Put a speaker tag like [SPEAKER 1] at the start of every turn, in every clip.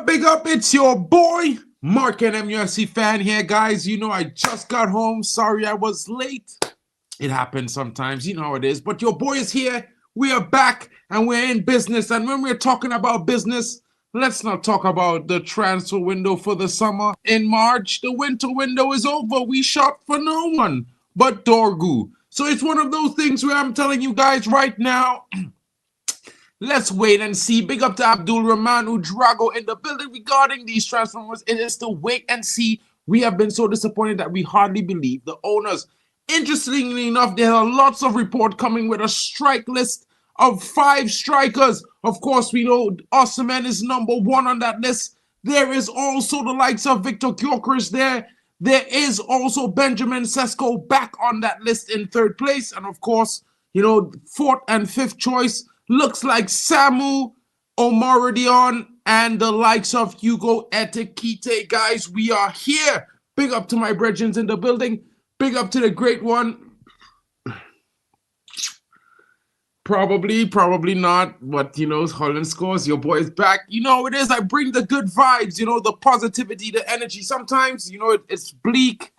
[SPEAKER 1] Big up, it's your boy, MUFCFAN here, guys. You know, I just got home. Sorry I was late. It happens sometimes, you know how it is. But your boy is here. We are back and we're in business. And when we're talking about business, let's not talk about the transfer window for the summer. In March, the winter window is over. We shop for no one but Dorgu. So it's one of those things where I'm telling you guys right now, let's wait and see. Big up to Abdul Rahman Udrago in the building regarding these transfers. It is to wait and see. We have been so disappointed that we hardly believe the owners. Interestingly enough, there are lots of reports coming with a strike list of 5 strikers. Of course, we know Osimhen is number 1 on that list. There is also the likes of Victor Gyökeres there. There is also Benjamin Sesko back on that list in 3rd place. And of course, you know, 4th and 5th choice looks like Samu Omorodion and the likes of Hugo Etikite. Guys, we are here. Big up to my brethren in the building. Big up to the great one. Probably not, but you know, Holland scores. Your boy is back. You know it is. I bring the good vibes, you know, the positivity, the energy. Sometimes, you know, it's bleak,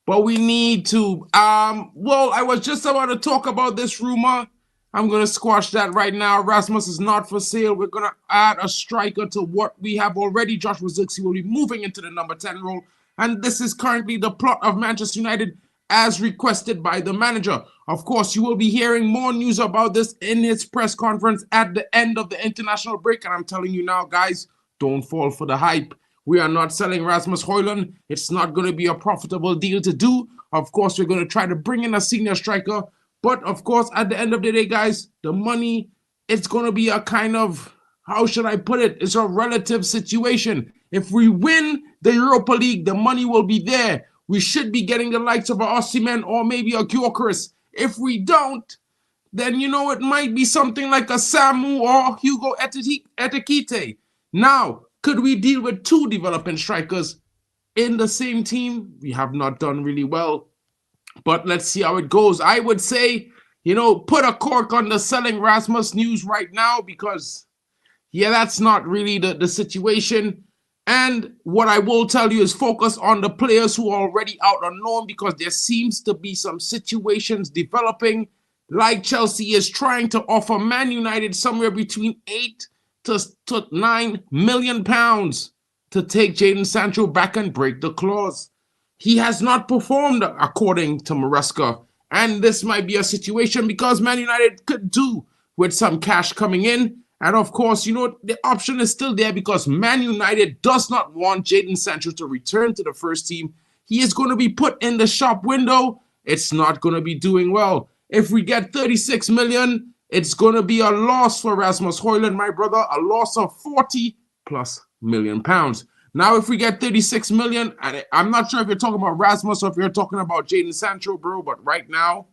[SPEAKER 1] but we need to. Well, I was just about to talk about this rumor. I'm going to squash that right now. Rasmus is not for sale. We're going to add a striker to what we have already. Joshua Zirkzee will be moving into the number 10 role. And this is currently the plot of Manchester United as requested by the manager. Of course, you will be hearing more news about this in his press conference at the end of the international break. And I'm telling you now, guys, don't fall for the hype. We are not selling Rasmus Højlund. It's not going to be a profitable deal to do. Of course, we're going to try to bring in a senior striker. But, of course, at the end of the day, guys, the money, it's going to be a kind of, how should I put it? It's a relative situation. If we win the Europa League, the money will be there. We should be getting the likes of a Osimhen or maybe a Gyökeres. If we don't, then, you know, it might be something like a Samu or Hugo Etikite. Now, could we deal with 2 development strikers in the same team? We have not done really well. But let's see how it goes. I would say, you know, put a cork on the selling Rasmus news right now because, yeah, that's not really the situation. And what I will tell you is focus on the players who are already out on loan because there seems to be some situations developing. Like Chelsea is trying to offer Man United somewhere between 8 to 9 million pounds to take Jadon Sancho back and break the clause. He has not performed according to Maresca. And this might be a situation because Man United could do with some cash coming in. And of course, you know, the option is still there because Man United does not want Jadon Sancho to return to the first team. He is going to be put in the shop window. It's not going to be doing well. If we get 36 million, it's going to be a loss for Rasmus Højlund, my brother, a loss of 40+ million pounds. Now, if we get 36 million, and I'm not sure if you're talking about Rasmus or if you're talking about Jadon Sancho, bro, but right now,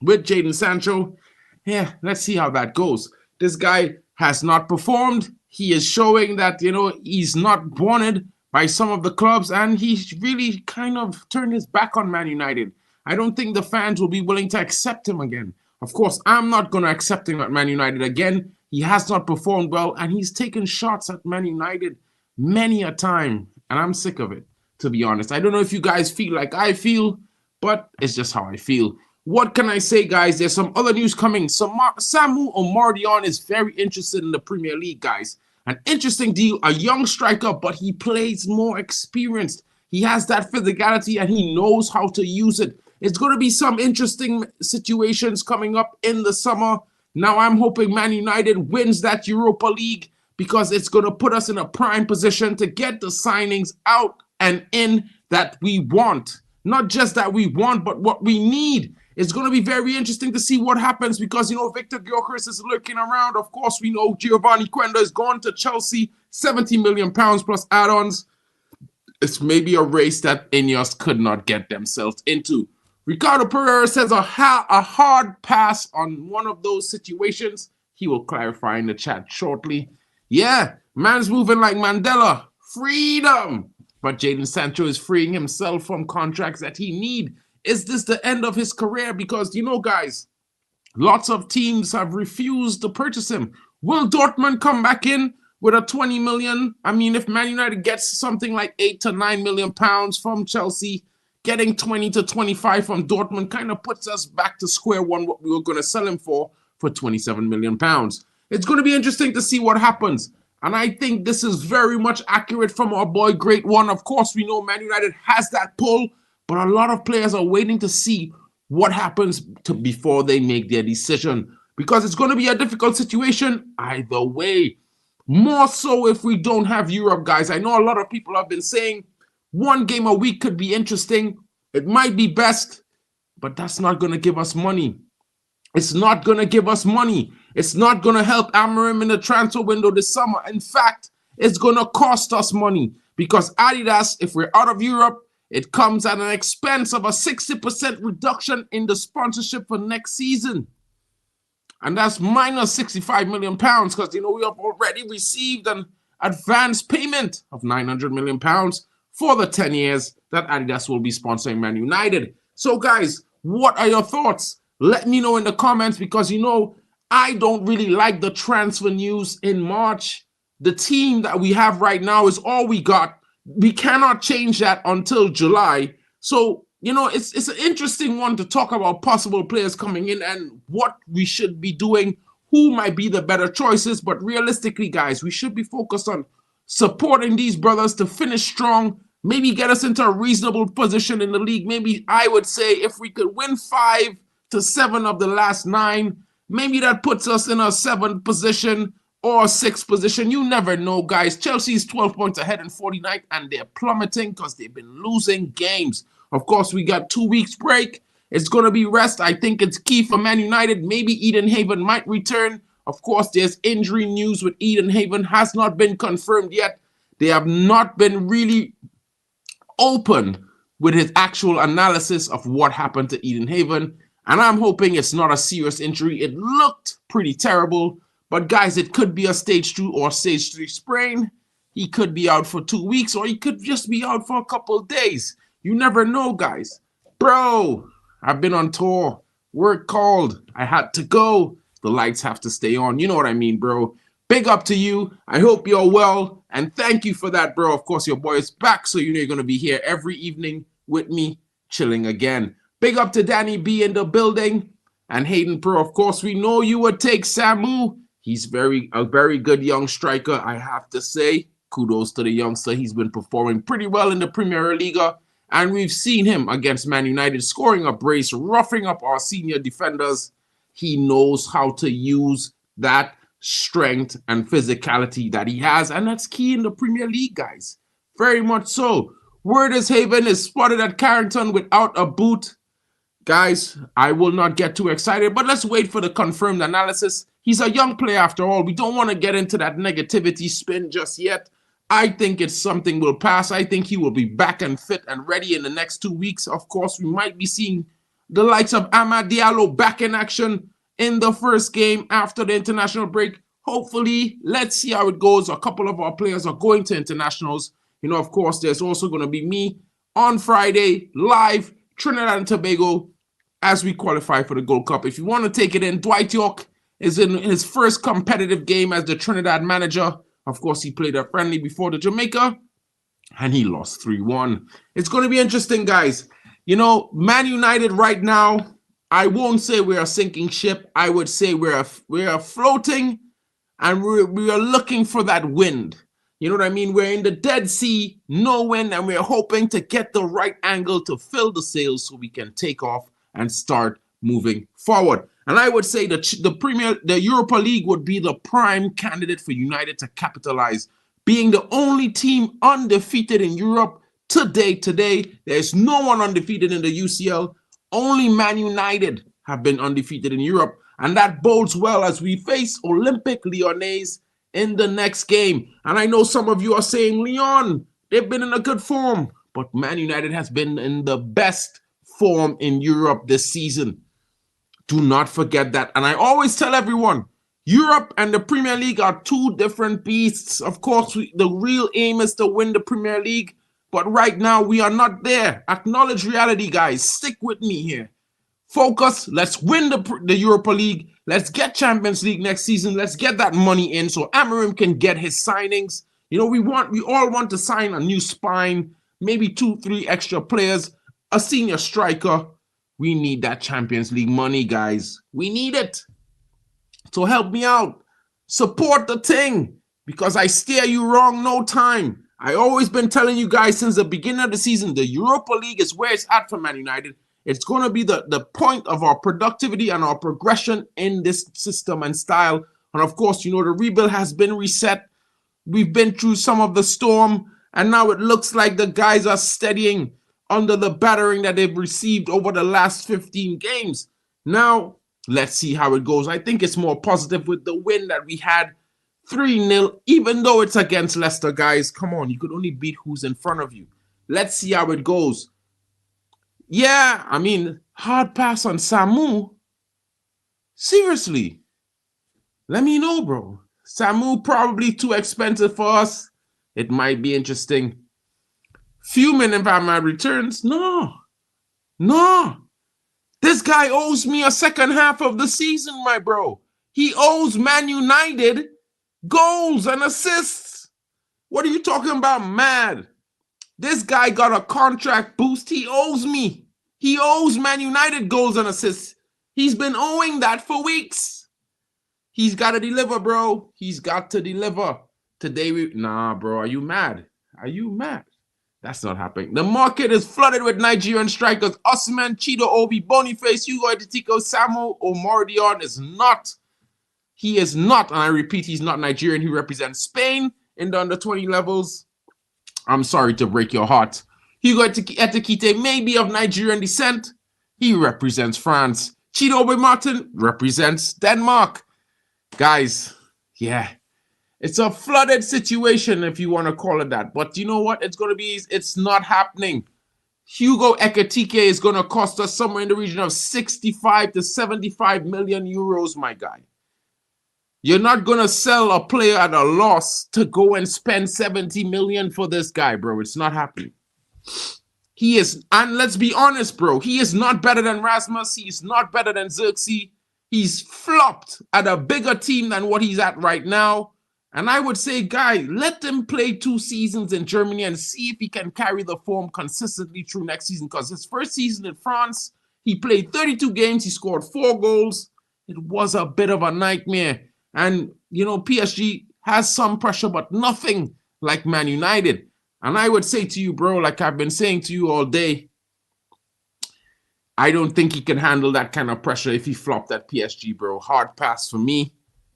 [SPEAKER 1] with Jadon Sancho, yeah, let's see how that goes. This guy has not performed. He is showing that, you know, he's not wanted by some of the clubs, and he's really kind of turned his back on Man United. I don't think the fans will be willing to accept him again. Of course, I'm not going to accept him at Man United again. He has not performed well, and he's taken shots at Man United many a time, and I'm sick of it, to be honest. I don't know if you guys feel like I feel, but it's just how I feel. What can I say, guys? There's some other news coming. Samu Omorodion is very interested in the Premier League, guys. An interesting deal, a young striker, but he plays more experienced. He has that physicality, and he knows how to use it. It's going to be some interesting situations coming up in the summer. Now, I'm hoping Man United wins that Europa League because it's going to put us in a prime position to get the signings out and in that we want. Not just that we want, but what we need. It's going to be very interesting to see what happens because, you know, Victor Gyökeres is lurking around. Of course, we know Giovanni Quenda is gone to Chelsea, 70 million pounds plus add-ons. It's maybe a race that Ineos could not get themselves into. Ricardo Pereira says a hard pass on one of those situations. He will clarify in the chat shortly. Yeah, man's moving like Mandela. Freedom. But Jadon Sancho is freeing himself from contracts that he need. Is this the end of his career? Because, you know, guys, lots of teams have refused to purchase him. Will Dortmund come back in? with a 20 million. I mean, if Man United gets something like 8 to 9 million pounds from Chelsea, getting 20 to 25 from Dortmund kind of puts us back to square one, what we were going to sell him for 27 million pounds. It's going to be interesting to see what happens. And I think this is very much accurate from our boy Great One. Of course, we know Man United has that pull, but a lot of players are waiting to see what happens before they make their decision, because it's going to be a difficult situation either way. More so if we don't have Europe, guys. I know a lot of people have been saying one game a week could be interesting. It might be best, but that's not going to give us money. It's not going to give us money. It's not going to help Amorim in the transfer window this summer. In fact, it's going to cost us money, because Adidas, if we're out of Europe, it comes at an expense of a 60% reduction in the sponsorship for next season. And that's minus 65 million pounds, because, you know, we have already received an advance payment of 900 million pounds for the 10 years that Adidas will be sponsoring Man United. So, guys, what are your thoughts? Let me know in the comments, because, you know, I don't really like the transfer news in March. The team that we have right now is all we got. We cannot change that until July. So, you know, it's an interesting one to talk about possible players coming in and what we should be doing, who might be the better choices. But realistically, guys, we should be focused on supporting these brothers to finish strong, maybe get us into a reasonable position in the league. Maybe I would say if we could win 5 to 7 of the last 9, maybe that puts us in a 7th position or 6th position. You never know, guys. Chelsea's 12 points ahead in 49th, and they're plummeting because they've been losing games. Of course, we got 2 weeks break. It's going to be rest. I think it's key for Man United. Maybe Eden Haven might return. Of course, there's injury news with Eden Haven. Has not been confirmed yet. They have not been really open with his actual analysis of what happened to Eden Haven. And I'm hoping it's not a serious injury. It looked pretty terrible. But, guys, it could be a stage 2 or stage 3 sprain. He could be out for 2 weeks, or he could just be out for a couple of days. You never know, guys. Bro, I've been on tour. Work called. I had to go. The lights have to stay on. You know what I mean, bro. Big up to you. I hope you're well. And thank you for that, bro. Of course, your boy is back, so you know you're going to be here every evening with me, chilling again. Big up to Danny B in the building. And Hayden Pro, of course, we know you would take Samu. He's a very good young striker, I have to say. Kudos to the youngster. He's been performing pretty well in the Premier League. And we've seen him against Man United scoring a brace, roughing up our senior defenders. He knows how to use that strength and physicality that he has. And that's key in the Premier League, guys. Very much so. Word is Haven is spotted at Carrington without a boot. Guys, I will not get too excited, but let's wait for the confirmed analysis. He's a young player after all. We don't want to get into that negativity spin just yet. I think it's something will pass. I think he will be back and fit and ready in the next 2 weeks. Of course, we might be seeing the likes of Amad Diallo back in action in the first game after the international break. Hopefully, let's see how it goes. A couple of our players are going to internationals. You know, of course, there's also going to be me on Friday, live, Trinidad and Tobago, as we qualify for the Gold Cup. If you want to take it in, Dwight York is in his first competitive game as the Trinidad manager. Of course, he played a friendly before the Jamaica, and he lost 3-1. It's going to be interesting, guys. You know, Man United right now, I won't say we're a sinking ship. I would say we're floating, and we are looking for that wind. You know what I mean? We're in the Dead Sea, no wind, and we're hoping to get the right angle to fill the sails so we can take off and start moving forward. And I would say that the Europa League would be the prime candidate for United to capitalize. Being the only team undefeated in Europe today, there's no one undefeated in the UCL. Only Man United have been undefeated in Europe. And that bodes well as we face Olympique Lyonnais in the next game. And I know some of you are saying, Lyon, they've been in a good form. But Man United has been in the best form in Europe this season. Do not forget that. And I always tell everyone, Europe and the Premier League are two different beasts. Of course, the real aim is to win the Premier League. But right now, we are not there. Acknowledge reality, guys. Stick with me here. Focus. Let's win the Europa League. Let's get Champions League next season. Let's get that money in so Amorim can get his signings. You know, we all want to sign a new spine, maybe 2-3 extra players, a senior striker. We need that Champions League money, guys. We need it. So help me out. Support the thing, because I steer you wrong no time. I always been telling you guys since the beginning of the season, the Europa League is where it's at for Man United. It's going to be the point of our productivity and our progression in this system and style. And of course, you know, the rebuild has been reset. We've been through some of the storm, and now it looks like the guys are steadying under the battering that they've received over the last 15 games. Now, let's see how it goes. I think it's more positive with the win that we had 3-0, even though it's against Leicester, guys. Come on, you could only beat who's in front of you. Let's see how it goes. Yeah, I mean, hard pass on Samu. Seriously. Let me know, bro. Samu probably too expensive for us. It might be interesting. Fuming if Ahmad returns. No. This guy owes me a second half of the season, my bro. He owes Man United goals and assists. What are you talking about, mad? This guy got a contract boost. He owes me. He owes Man United goals and assists. He's been owing that for weeks. He's got to deliver, bro. He's got to deliver. Today Nah, bro. Are you mad? Are you mad? That's not happening. The market is flooded with Nigerian strikers. Osimhen, Chido Obi, Boniface, Hugo Etitico, Samuel Omordion is not. He is not, and I repeat, he's not Nigerian. He represents Spain in the under-20 levels. I'm sorry to break your heart. Hugo Etikite may be of Nigerian descent. He represents France. Chido Obi Martin represents Denmark. Guys, yeah. It's a flooded situation, if you want to call it that. But you know what? It's not happening. Hugo Ekitike is going to cost us somewhere in the region of 65 to 75 million euros, my guy. You're not going to sell a player at a loss to go and spend 70 million for this guy, bro. It's not happening. He is, and let's be honest, bro, he is not better than Rasmus. He is not better than Xerxes. He's flopped at a bigger team than what he's at right now. And I would say, guy, let him play 2 seasons in Germany and see if he can carry the form consistently through next season. Because his first season in France, he played 32 games. He scored 4 goals. It was a bit of a nightmare. And, you know, PSG has some pressure, but nothing like Man United. And I would say to you, bro, like I've been saying to you all day, I don't think he can handle that kind of pressure if he flopped at PSG, bro. Hard pass for me.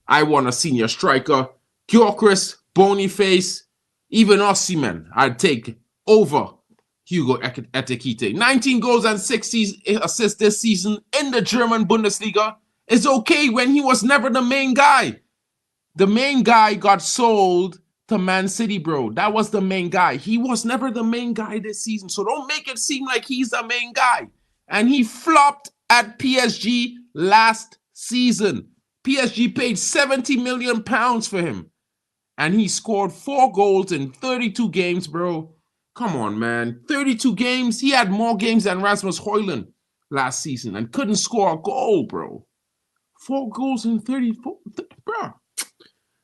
[SPEAKER 1] I want a senior striker. Gyökeres, Boniface, even Osimhen, I'd take over Hugo Ekitike. 19 goals and 6 assists this season in the German Bundesliga. It's okay when he was never the main guy. The main guy got sold to Man City, bro. That was the main guy. He was never the main guy this season. So don't make it seem like he's the main guy. And he flopped at PSG last season. PSG paid 70 million pounds for him. And he scored 4 goals in 32 games, bro. Come on, man. 32 games. He had more games than Rasmus Højlund last season and couldn't score a goal, bro. 4 goals in 34, bro.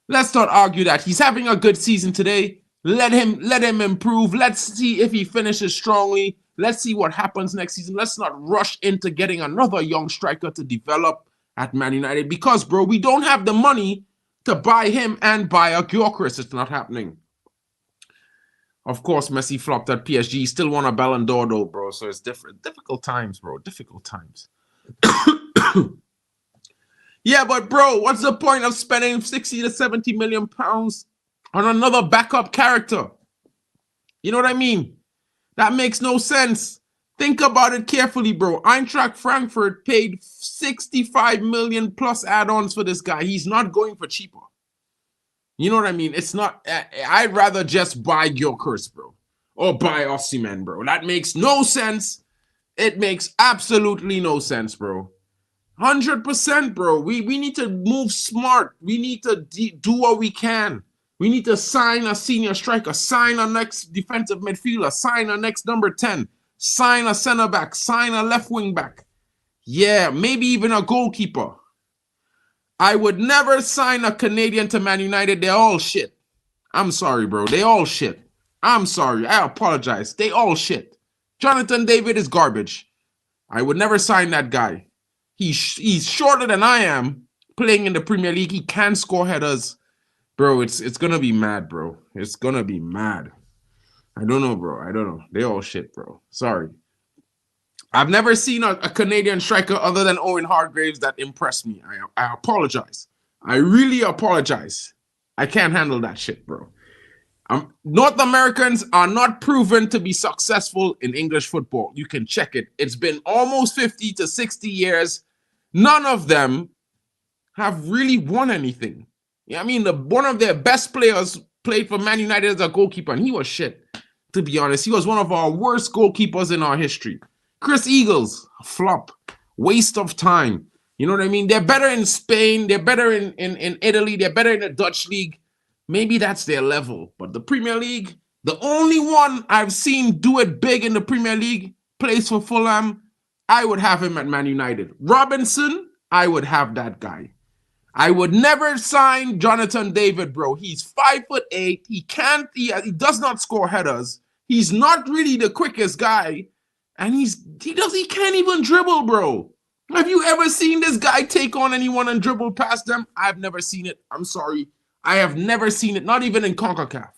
[SPEAKER 1] Let's not argue that. He's having a good season today. Let him improve. Let's see if he finishes strongly. Let's see what happens next season. Let's not rush into getting another young striker to develop at Man United because, bro, we don't have the money to buy him and buy a Gyökeres. It's not happening. Of course, Messi flopped at PSG. He still won a Ballon d'Or, though, bro. So it's different. Difficult times, bro. Difficult times. Yeah, but bro, what's the point of spending 60 to 70 million pounds on another backup character? You know what I mean? That makes no sense. Think about it carefully, bro. Eintracht Frankfurt paid 65 million plus add-ons for this guy. He's not going for cheaper. You know what I mean? It's not. I'd rather just buy Gyökeres, bro, or buy Osimhen, bro. That makes no sense. It makes absolutely no sense, bro. 100%, bro. We need to move smart. We need to do what we can. We need to sign a senior striker, sign a next defensive midfielder, sign a next number 10, sign a center back, sign a left wing back. Yeah, maybe even a goalkeeper. I would never sign a Canadian to Man United. They're all shit. I'm sorry, bro. They all shit. I'm sorry. I apologize. They all shit. Jonathan David is garbage. I would never sign that guy. He's shorter than I am, playing in the Premier League. He can score headers. Bro, it's gonna be mad, bro. It's gonna be mad. I don't know, bro. I don't know. They all shit, bro. Sorry. I've never seen a Canadian striker other than Owen Hargreaves that impressed me. I apologize. I really apologize. I can't handle that shit, bro. North Americans are not proven to be successful in English football. You can check it. It's been almost 50 to 60 years. None of them have really won anything. Yeah, I mean, one of their best players played for Man United as a goalkeeper, and he was shit, to be honest. He was one of our worst goalkeepers in our history. Chris Eagles, flop, waste of time. You know what I mean? They're better in Spain. They're better in Italy. They're better in the Dutch league. Maybe that's their level. But the Premier League, the only one I've seen do it big in the Premier League, plays for Fulham, I would have him at Man United. Robinson, I would have that guy. I would never sign Jonathan David, bro. He's 5'8". He does not score headers. He's not really the quickest guy. And he can't even dribble, bro. Have you ever seen this guy take on anyone and dribble past them? I've never seen it. I'm sorry. I have never seen it. Not even in CONCACAF.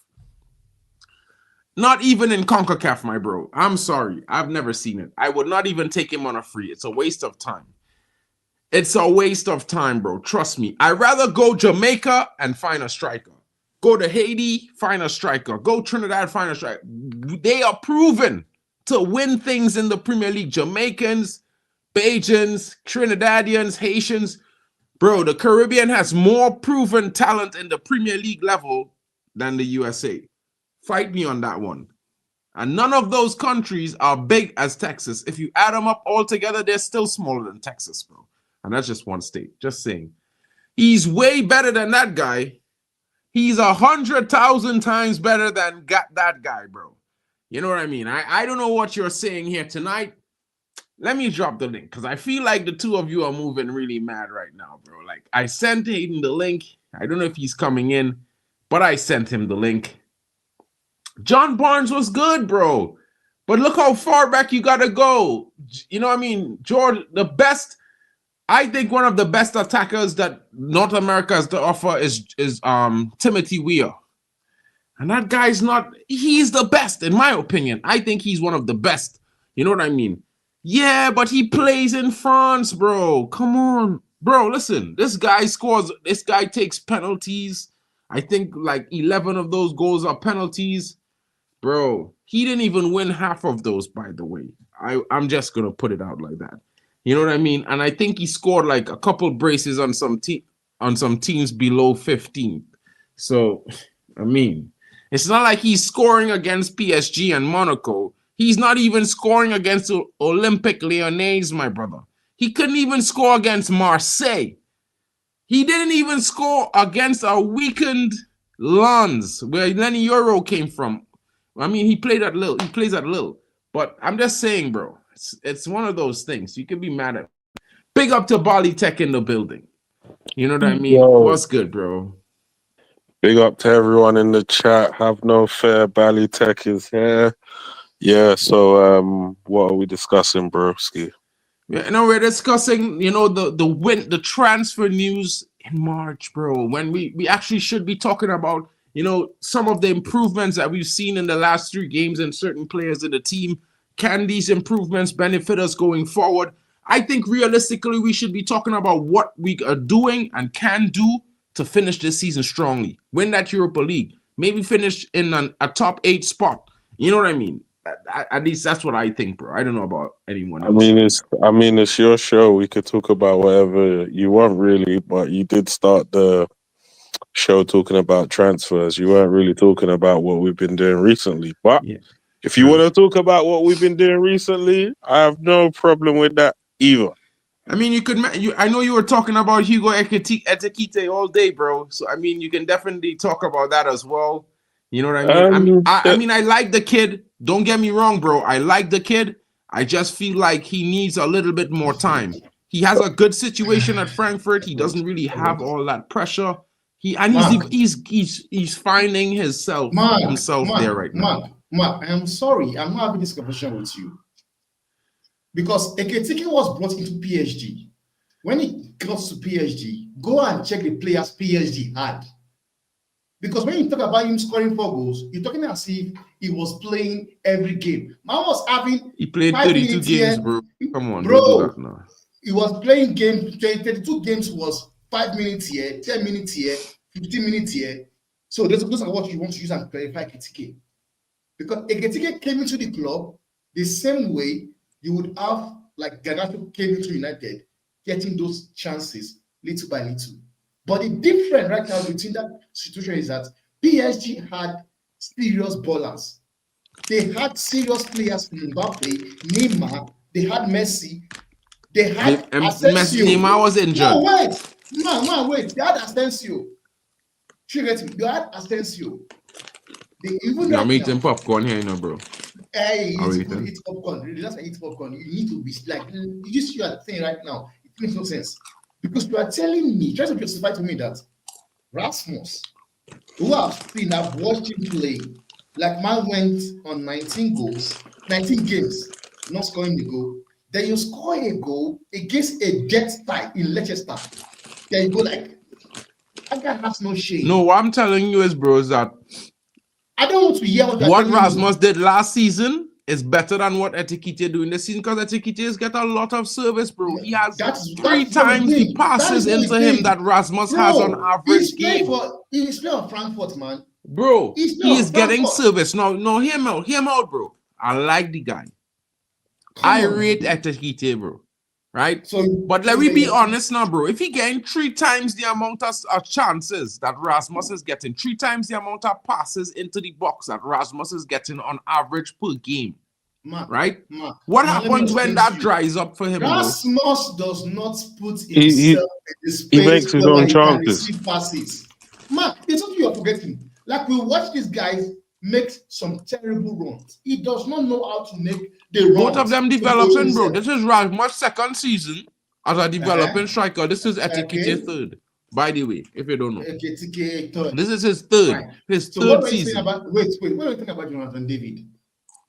[SPEAKER 1] Not even in CONCACAF, my bro. I'm sorry. I've never seen it. I would not even take him on a free. It's a waste of time. It's a waste of time, bro. Trust me. I'd rather go Jamaica and find a striker. Go to Haiti, find a striker. Go Trinidad, find a striker. They are proven to win things in the Premier League. Jamaicans, Bajans, Trinidadians, Haitians. Bro, the Caribbean has more proven talent in the Premier League level than the USA. Fight me on that one. And none of those countries are big as Texas. If you add them up all together, they're still smaller than Texas, bro. And that's just one state. Just saying. He's way better than that guy. He's 100,000 times better than that guy, bro. You know what I mean? I don't know what you're saying here tonight. Let me drop the link because I feel like the two of you are moving really mad right now, bro. Like, I sent Hayden the link. I don't know if he's coming in, but I sent him the link. John Barnes was good, bro. But look how far back you got to go. You know what I mean? George, the best, I think one of the best attackers that North America has to offer is Timothy Weah. And that guy's he's the best, in my opinion. I think he's one of the best. You know what I mean? Yeah, but he plays in France, bro. Come on. Bro, listen. This guy takes penalties. I think like 11 of those goals are penalties. Bro, he didn't even win half of those, by the way. I'm just going to put it out like that. You know what I mean? And I think he scored like a couple braces on some teams below 15. So, I mean, it's not like he's scoring against PSG and Monaco. He's not even scoring against Olympique Lyonnais, my brother. He couldn't even score against Marseille. He didn't even score against a weakened Lens, where Lenny Euro came from. I mean, he plays at Lille. But I'm just saying, bro, it's one of those things. You can be mad at. Big up to Bali Tech in the building. You know what I mean? Yo. What's good, bro?
[SPEAKER 2] Big up to everyone in the chat. Have no fear, Bali Tech is here. Yeah, so what are we discussing, broski?
[SPEAKER 1] Yeah, we're discussing, the transfer news in March, bro. When we actually should be talking about, some of the improvements that we've seen in the last 3 games and certain players in the team. Can these improvements benefit us going forward? I think realistically we should be talking about what we are doing and can do to finish this season strongly. Win that Europa League. Maybe finish in a top 8 spot. You know what I mean? At least that's what I think, bro. I don't know about anyone else.
[SPEAKER 2] I mean, it's your show. We could talk about whatever you want, really. But you did start the show talking about transfers. You weren't really talking about what we've been doing recently. But if you want to talk about what we've been doing recently, I have no problem with that either.
[SPEAKER 1] I mean, I know you were talking about Hugo Ekitike all day, bro. So I mean, you can definitely talk about that as well. You know what I mean? I mean, I like the kid. Don't get me wrong, bro. I like the kid. I just feel like he needs a little bit more time. He has a good situation at Frankfurt. He doesn't really have all that pressure. He's finding himself there right now.
[SPEAKER 3] Mark, I'm sorry, I'm not having this conversation with you. Because Ekitike was brought into PSG. When he got to PSG, go and check the players PSG had. Because when you talk about him scoring 4 goals, you're talking as if he was playing every game. Man was having
[SPEAKER 1] he played 32 games, bro. Come on,
[SPEAKER 3] bro. He was playing games, 32 games was 5 minutes here, 10 minutes here, 15 minutes here. So those are what you want to use and clarify Ekitike. Because Ekitike came into the club the same way you would have like Garnacho came into United, getting those chances little by little. But the difference right now between that situation is that PSG had serious ballers. They had serious players from Mbappe, Neymar, they had Messi, they had Asensio.
[SPEAKER 1] Neymar was injured.
[SPEAKER 3] No, wait. They had Asensio. They had Asensio. They even
[SPEAKER 1] I'm eating popcorn here, bro.
[SPEAKER 3] Hey, it's popcorn. That's why eat popcorn. You need to be like you are saying right now. It makes no sense because you are telling me, trying to justify to me that Rasmus, who I've watched him play, like man went on 19 games, not scoring the goal. Then you score a goal against a dead tie in Leicester. Then you go like, that guy has no shame.
[SPEAKER 1] No, what I'm telling you is, bro, is that
[SPEAKER 3] I don't want to hear
[SPEAKER 1] what Rasmus did last season is better than what Ekitike doing this season because Ekitike has got a lot of service, bro. He has 3 times the passes into him that Rasmus has on average game.
[SPEAKER 3] He's playing on Frankfurt, man.
[SPEAKER 1] Bro, he is getting service. No, hear him out, bro. I like the guy. I rate Ekitike, bro. Right? But let me be honest now, bro. If he getting 3 times the amount of chances that Rasmus is getting, 3 times the amount of passes into the box that Rasmus is getting on average per game, right? What happens when that dries up for him,
[SPEAKER 3] Rasmus does not put himself in the space
[SPEAKER 2] he makes his own chances.
[SPEAKER 3] Passes. Mark, it's something you're forgetting. Like we watch these guys make some terrible runs. He does not know how to make the runs.
[SPEAKER 1] Both of them developing, bro. This is Rasmus' second season as a developing striker. This is Ekitike's third, by the way, if you don't know.
[SPEAKER 3] Ekitike third.
[SPEAKER 1] This is his third. Right. His third season.
[SPEAKER 3] Wait. What are you thinking about Jonathan David?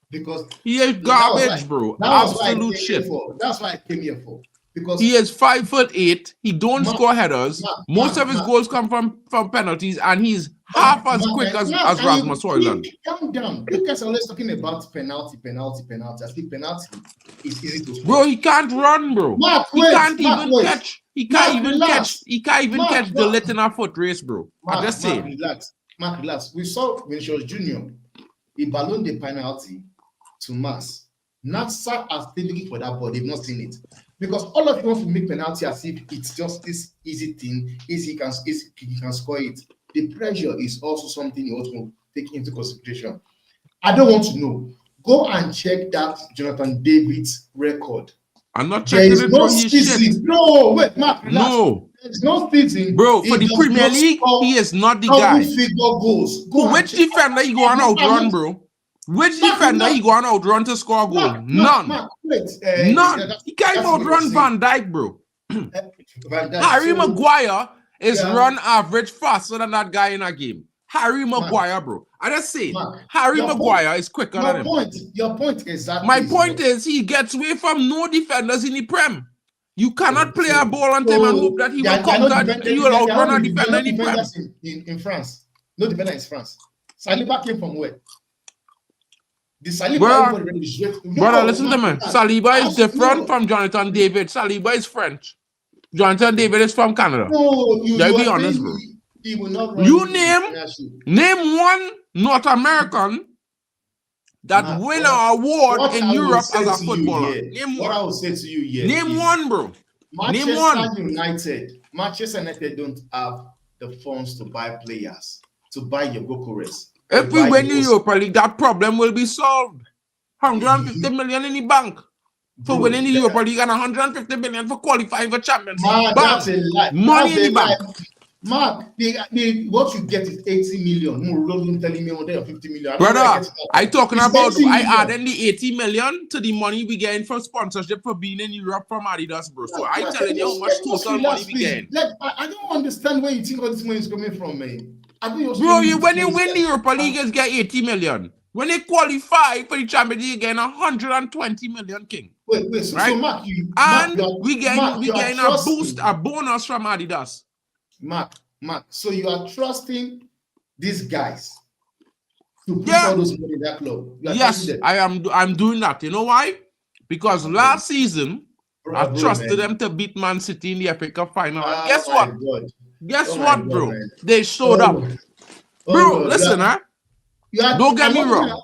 [SPEAKER 3] Because
[SPEAKER 1] he is garbage, bro. Absolute shit.
[SPEAKER 3] That's why I came here for. Because
[SPEAKER 1] he is 5'8". He don't score headers. Most of his goals come from penalties, and he's half as quick as Rasmus Højlund.
[SPEAKER 3] Calm down. You guys are always talking about penalty. I think penalty is easy to score.
[SPEAKER 1] Bro, he can't run, bro. He can't even catch. He can't even catch the lit in a foot race, bro. I just say.
[SPEAKER 3] Mark, relax. We saw Vinicius Junior. He ballooned the penalty to Mass. Natsa are still looking for that ball. They've not seen it. Because all of you want to make penalty as if it's just this easy thing, he can score it. The pressure is also something you want to take into consideration. I don't want to know. Go and check that Jonathan David's record.
[SPEAKER 1] I'm not checking it for his shit.
[SPEAKER 3] No, wait, Mark, relax.
[SPEAKER 1] No.
[SPEAKER 3] There's no season.
[SPEAKER 1] Bro, for the Premier League, he is not the guy. Which defender you go on outrun, bro? Which defender he go on outrun to score a goal? None. None. He can't even outrun Van Dijk, bro. Harry Maguire is run average faster than that guy in a game. Harry Maguire, bro. I just say Harry Maguire is quicker than him.
[SPEAKER 3] Your point is that
[SPEAKER 1] my point is he gets away from no defenders in the Prem. You cannot play a ball on him and hope that he will come that you will outrun a defender in the Prem.
[SPEAKER 3] In France, no defender in France. Saliba came from where?
[SPEAKER 1] Brother, listen to me. Saliba is different from Jonathan David. Saliba is French. Jonathan David is from Canada.
[SPEAKER 3] No,
[SPEAKER 1] let's be honest, bro. You name one North American that win an award in Europe as a footballer. Name one.
[SPEAKER 3] What I will say to you,
[SPEAKER 1] name one, bro. Name one.
[SPEAKER 3] Manchester United don't have the funds to buy players, to buy your Gokores.
[SPEAKER 1] If we win the Europa League, that problem will be solved. 150 million in the bank for winning the Europa League and 150 million for qualifying for Champions League.
[SPEAKER 3] That's a lie.
[SPEAKER 1] Money in the bank.
[SPEAKER 3] Mark, what you get is 80 million. No, don't telling me on there 50 million.
[SPEAKER 1] Brother, I talking
[SPEAKER 3] it's
[SPEAKER 1] about I
[SPEAKER 3] million.
[SPEAKER 1] adding the 80 million to the money we getting for sponsorship for being in Europe from Adidas, bro. So I telling you how much total money we getting.
[SPEAKER 3] I don't understand where you think all this money is coming from, man.
[SPEAKER 1] Bro, when you win the Europa League, you get 80 million. When they qualify for the Champions League, you get 120 million, King.
[SPEAKER 3] Wait, so,
[SPEAKER 1] right?
[SPEAKER 3] So Mark,
[SPEAKER 1] we getting a bonus from Adidas.
[SPEAKER 3] Mark, so you are trusting these guys to put all those money in that club?
[SPEAKER 1] Yes, I'm doing that. You know why? Because last season, I trusted them to beat Man City in the FA Cup final. And guess what? Guess what, bro? Man. They showed up. Bro, listen, don't get me wrong.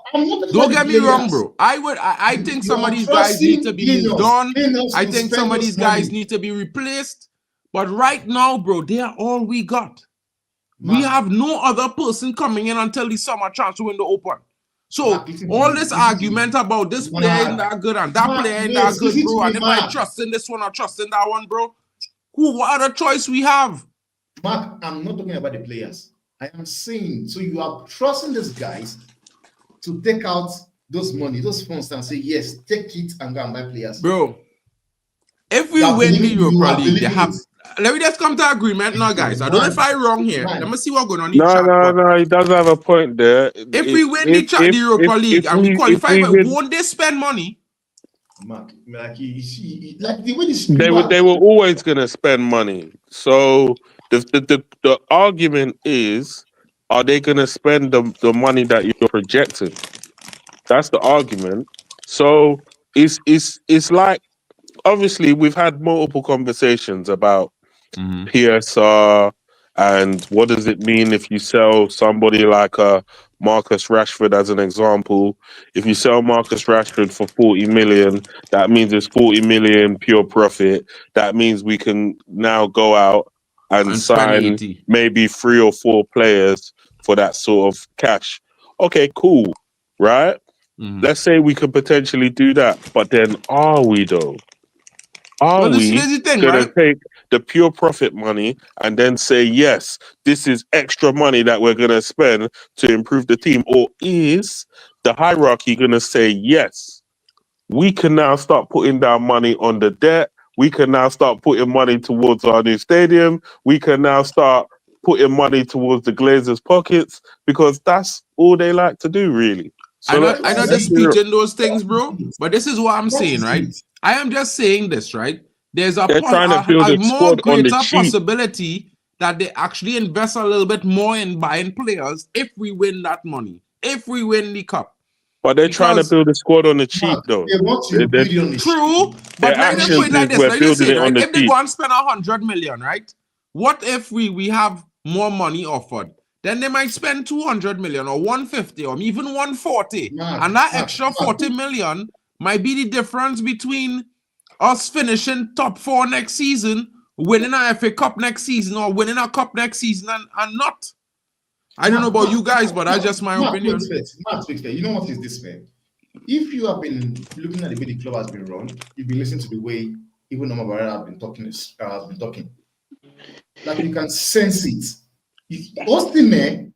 [SPEAKER 1] Don't get me wrong, bro. I think some of these guys need to be moved on. I think some of these guys need to be replaced. But right now, bro, they are all we got. Man. We have no other person coming in until the summer transfer window open. So all this argument about this player ain't that good and that player ain't that good, bro, and if I trust in this one or trust in that one, bro, what other choice we have?
[SPEAKER 3] Mark, I'm not talking about the players. I am saying, so you are trusting these guys to take out those money, those funds, and say, yes, take it and go and buy players.
[SPEAKER 1] Bro, if we win the Europa League, they have... Let me just come to agreement now, guys. I don't know if I'm wrong here. Let me see what's going on in the chat.
[SPEAKER 2] No, he does have a point there.
[SPEAKER 1] If we win the Europa League and we qualify, won't they spend money?
[SPEAKER 3] Mark, like the way
[SPEAKER 2] they were always going to spend money. So the argument is, are they going to spend the money that you're projecting? That's the argument. So it's like, obviously we've had multiple conversations about PSR and what does it mean if you sell somebody like Marcus Rashford as an example. If you sell Marcus Rashford for 40 million, that means it's 40 million pure profit. That means we can now go out and sign maybe 3 or 4 players for that sort of cash. Okay, cool, right? Let's say we could potentially do that, but then are we though? Are we going to take the pure profit money and then say, yes, this is extra money that we're going to spend to improve the team? Or is the hierarchy going to say, yes, we can now start putting down money on the debt. We can now start putting money towards our new stadium. We can now start putting money towards the Glazers' pockets, because that's all they like to do, really. So
[SPEAKER 1] I know disputing those things, bro, but this is what I'm saying, right? I am just saying this, right? There's a more greater possibility that they actually invest a little bit more in buying players if we win that money, if we win the cup.
[SPEAKER 2] But they're trying to build a squad on the cheap, though.
[SPEAKER 1] True, but let me put it like this. Let me say, right? If they go and spend 100 million, right? What if we have more money offered? Then they might spend 200 million or 150 or even 140. And that extra 40 million might be the difference between us finishing top 4 next season, winning a FA Cup next season, or winning a cup next season and not. I don't know about you guys, but that's just my opinion.
[SPEAKER 3] You know what is this, man? If you have been looking at the way the club has been run, you've been listening to the way even Norma Barrera has been talking. Like, you can sense it. Osimhen,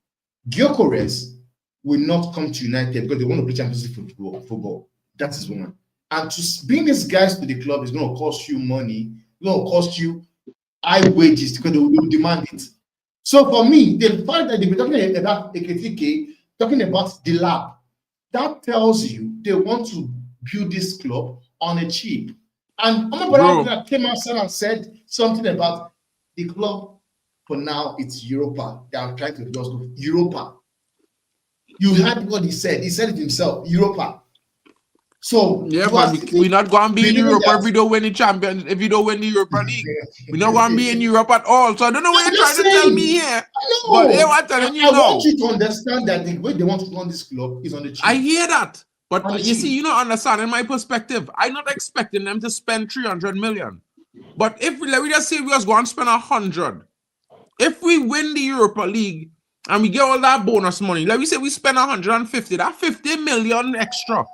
[SPEAKER 3] Gyökeres will not come to United because they want to play Champions League football. That is one. And to bring these guys to the club is going to cost you money. It's going to cost you high wages because they will demand it. So for me, the fact that they've been talking about AKTK, talking about the lab, that tells you they want to build this club on a cheap. And Barrera came outside and said something about the club. For now, it's Europa. They are trying to just go Europa. You heard what he said. He said it himself, Europa. So
[SPEAKER 1] yeah, but we're not going to be in Europe if we don't win the Champions. If you don't win the Europa League, we're not going to be in Europe at all. So I don't know what you're trying to tell me here. But they were telling you,
[SPEAKER 3] I want you to understand that the way they want to run this club is on the cheap.
[SPEAKER 1] I hear that, but you see, you don't understand. In my perspective, I'm not expecting them to spend 300 million. But if let me just say we just go and spend 100. If we win the Europa League and we get all that bonus money, let me say we spend 150, that 50 million extra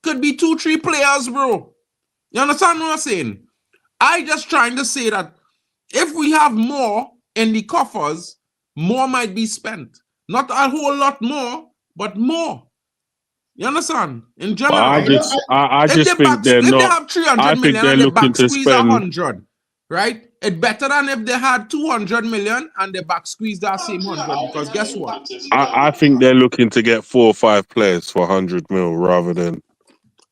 [SPEAKER 1] could be 2-3 players, bro. You understand what I'm saying? I just trying to say that if we have more in the coffers, more might be spent. Not a whole lot more, but more. You understand? In general,
[SPEAKER 2] I just think they're
[SPEAKER 1] if they
[SPEAKER 2] not.
[SPEAKER 1] have 300
[SPEAKER 2] I
[SPEAKER 1] million
[SPEAKER 2] think they're
[SPEAKER 1] and they
[SPEAKER 2] looking
[SPEAKER 1] back
[SPEAKER 2] to
[SPEAKER 1] squeeze
[SPEAKER 2] spend.
[SPEAKER 1] 100, right? It's better than if they had 200 million and they back squeeze that same 100. Because guess what?
[SPEAKER 2] I think they're looking to get 4 or 5 players for 100 mil rather than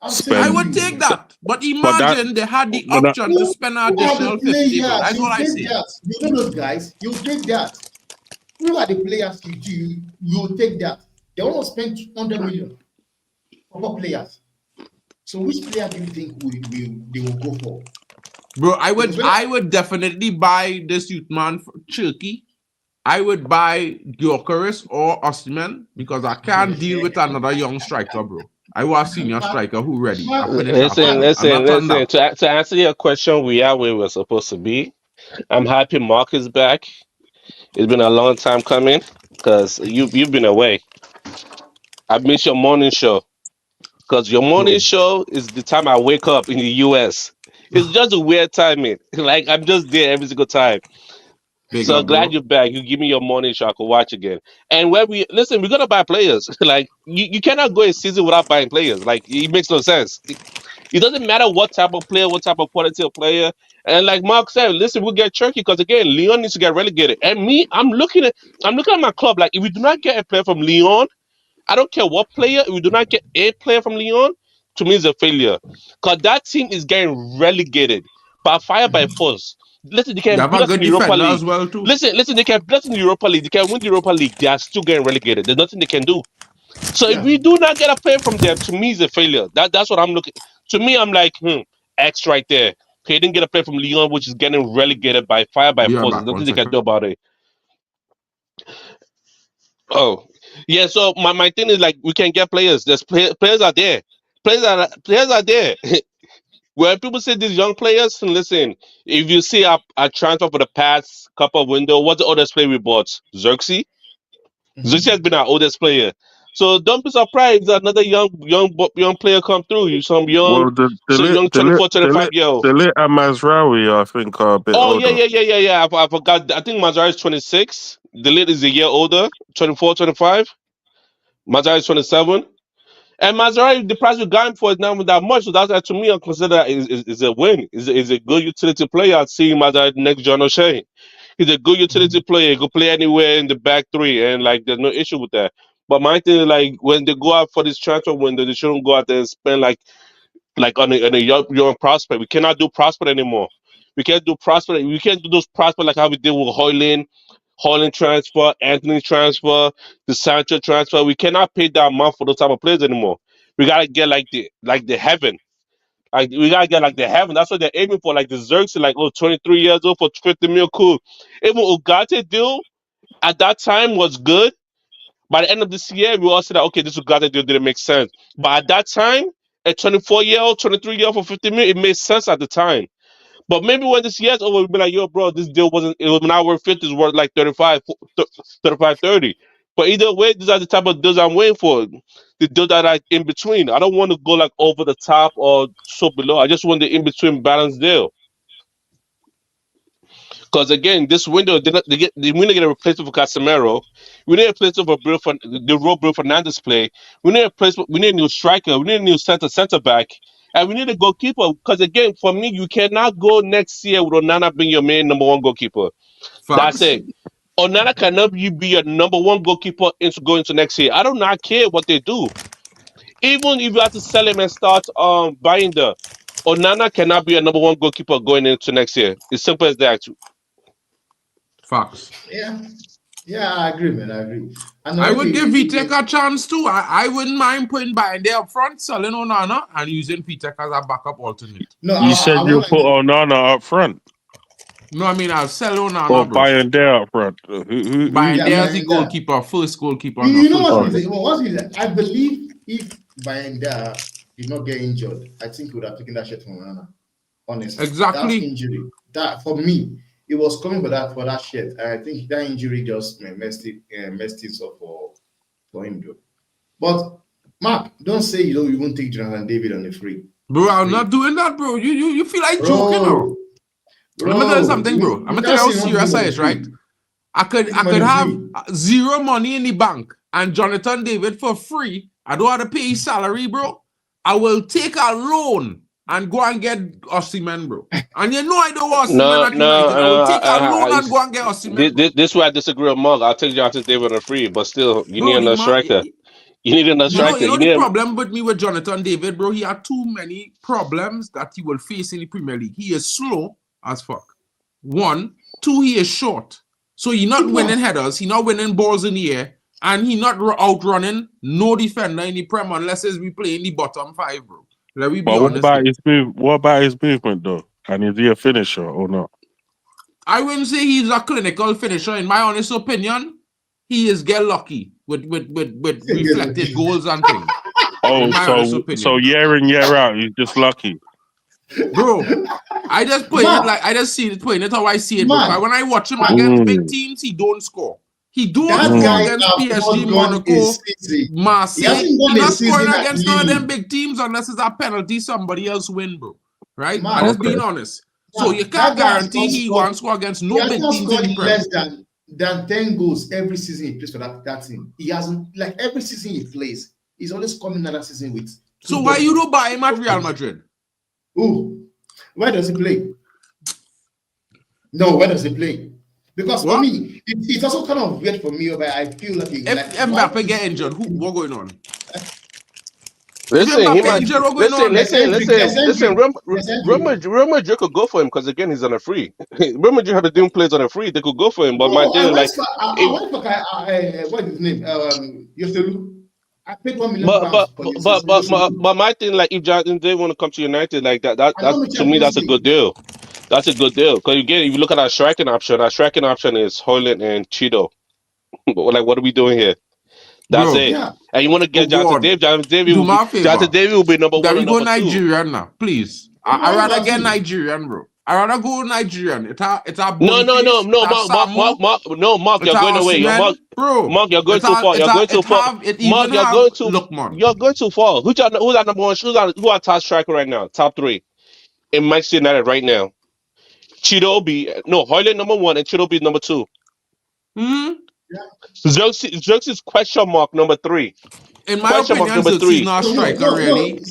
[SPEAKER 2] spend.
[SPEAKER 1] I would take that, but imagine they had the option to spend an additional 50. That's what I say.
[SPEAKER 3] You know those guys, you take that. Who are the players you take that? They want to spend 200 million for players. So which player do you think they will go for?
[SPEAKER 1] Bro, I would definitely buy this youth man for Turkey. I would buy Gyökeres or Osimhen because I can't deal with another young striker, bro. I was a senior striker who ready.
[SPEAKER 4] Listen. To answer your question, we are where we're supposed to be. I'm happy Mark is back. It's been a long time coming because you've been away. I missed your morning show because your morning show is the time I wake up in the US. It's just a weird timing. Like I'm just there every single time. So glad you're back. You give me your morning show, I could watch again. And when we're gonna buy players. Like you cannot go a season without buying players. Like it makes no sense. It doesn't matter what type of player, what type of quality of player. And like Mark said, listen, we'll get Turkey because again, Lyon needs to get relegated. And me, I'm looking at my club. Like if we do not get a player from Lyon, I don't care what player, if we do not get a player from Lyon, to me it's a failure. Because that team is getting relegated by fire by force. Listen, they can beat us in the Europa League.
[SPEAKER 1] As well too.
[SPEAKER 4] Listen, they can beat us in the Europa League. They can win the Europa League. They are still getting relegated. There's nothing they can do. So if we do not get a player from them, to me, it's a failure. That's what I'm looking. To me, I'm like, X right there. Okay, didn't get a player from Lyon, which is getting relegated by fire by force. There's nothing they can do about it. Oh, yeah. So my thing is like we can get players. There's players are there. Players are there. When people say these young players, listen, if you see a transfer for the past couple of windows, what's the oldest player we bought? Xerxes? Xerxes has been our oldest player. So don't be surprised if another young player come through. Some young 24, 25-year-old.
[SPEAKER 2] Delit and Mazraoui, I think, are a bit older.
[SPEAKER 4] Yeah. I forgot. I think Mazraoui is 26. Delit is a year older, 24, 25. Mazraoui is 27. And Mazraoui, the price we got him for is not that much. So that's to me, I consider is a win. Is a good utility player. I'd see Mazraoui next John O'Shea. He's a good utility player. He could play anywhere in the back three, and like there's no issue with that. But my thing is like when they go out for this transfer window, they shouldn't go out there and spend like on a young prospect. We cannot do prospect anymore. We can't do prospect. We can't do those prospect like how we did with Hoyland transfer, Anthony transfer, the Sancho transfer. We cannot pay that amount for those type of players anymore. We gotta get like the heaven. Like we gotta get like the heaven. That's what they're aiming for. Like the Xerxes, like 23 years old for 50 mil, cool. Even Ugarte deal at that time was good. By the end of this year, we all said that okay, this Ugarte deal didn't make sense. But at that time, a 24-year-old, 23-year-old for 50 mil, it made sense at the time. But maybe when this year's over, we'll be like, yo, bro, this deal it was not worth 50, it's worth like 35, 30. But either way, these are the type of deals I'm waiting for. The deals that are in between. I don't want to go like over the top or so below. I just want the in-between balance deal. Because again, this window, we need to get a replacement for Casemiro. We need a replacement for the role Bruno Fernandes play. We need a new striker. We need a new center back. And we need a goalkeeper. Because again, for me, you cannot go next year with Onana being your main number one goalkeeper. That's it. Onana cannot be your number one goalkeeper going into next year. I do not care what they do. Even if you have to sell him and start buying Onana cannot be a number one goalkeeper going into next year. It's simple as that.
[SPEAKER 1] Facts.
[SPEAKER 3] Yeah, I agree, man. I agree. And
[SPEAKER 1] I would give Vitek a chance too. I wouldn't mind putting Bayende up front, selling Onana, and using Vitek as a backup alternate.
[SPEAKER 2] No, you said you put Onana up front.
[SPEAKER 1] No, I mean I'll sell Onana.
[SPEAKER 2] Or Bayende up front.
[SPEAKER 1] Bayende as the goalkeeper, first goalkeeper.
[SPEAKER 3] You know what is it? I believe if Bayende did not get injured, I think he would have taken that shot from Onana. Honestly,
[SPEAKER 1] exactly.
[SPEAKER 3] That injury, that for me. It was coming for that shit. I think that injury just messed it up for him, though. But Mark, don't say you don't even take Jonathan David on the free.
[SPEAKER 1] Bro, I'm not doing that, bro. You feel like joking, bro. Let me tell you something, bro. I'm gonna tell you how serious I is, right? I could have zero money in the bank and Jonathan David for free. I don't have to pay his salary, bro. I will take a loan and go and get Osimhen, bro. And you know I don't want Osimhen at United. I will take a loan and go and get Osimhen.
[SPEAKER 4] This is where I disagree with Mark. I'll take Jonathan David on free, but still, you need another striker. You need another striker.
[SPEAKER 1] You know the problem with me with Jonathan David, bro? He had too many problems that he will face in the Premier League. He is slow as fuck. 1. 2, he is short. So he's not winning headers. He's not winning balls in the air. And he's not outrunning no defender in the Prem unless we play in the bottom 5, bro. Let me be honest.
[SPEAKER 2] What about his movement, though? And is he a finisher or not?
[SPEAKER 1] I wouldn't say he's a clinical finisher. In my honest opinion, he is get lucky with reflected goals and things.
[SPEAKER 2] Oh, so year in, year out, he's just lucky.
[SPEAKER 1] Bro, I just put it like I just see it putting it how I see it. But when I watch him against big teams, he don't score. He don't score against PSG, Monaco, Marseille. He's not scoring against none of them big teams unless it's a penalty somebody else win, bro. Right? I'm just being honest. So you can't guarantee he won't score against no big teams in the
[SPEAKER 3] less than 10 goals every season he plays for that team. He hasn't, like every season he plays, he's always coming another season with.
[SPEAKER 1] So why you don't buy him at Real Madrid?
[SPEAKER 3] Ooh, where does he play? No, where does he play? Because for me, it's also kind of weird for me, but I feel like
[SPEAKER 1] if Mbappe get injured, what going on?
[SPEAKER 4] Listen. Real Madrid could go for him because again he's on a free. Real Madrid have a doing plays on a free. They could go for him, but my thing like
[SPEAKER 3] what's his name? I paid $1 million.
[SPEAKER 4] But my thing like if Jonathan they want to come to United like that to me that's a good deal. That's a good deal because again if you look at our striking option is Højlund and Cheeto. Like what are we doing here? That's it. Yeah. And you want to get Jonathan David. Jonathan David will be number 1 and number 2.
[SPEAKER 1] Go Nigerian now, please. I'd rather get Nigerian, bro. I'd rather go Nigerian. It's a
[SPEAKER 4] No, Mark, you're going away. Mark, you're going too far. You're going too far. You're going too far. Who's our number 1? Who are top striker right now? Top 3 in Manchester United right now. Højlund number 1 and Cheeto be number 2. Xerxes question mark number 3.
[SPEAKER 1] In my opinion, Xerxes not a striker really.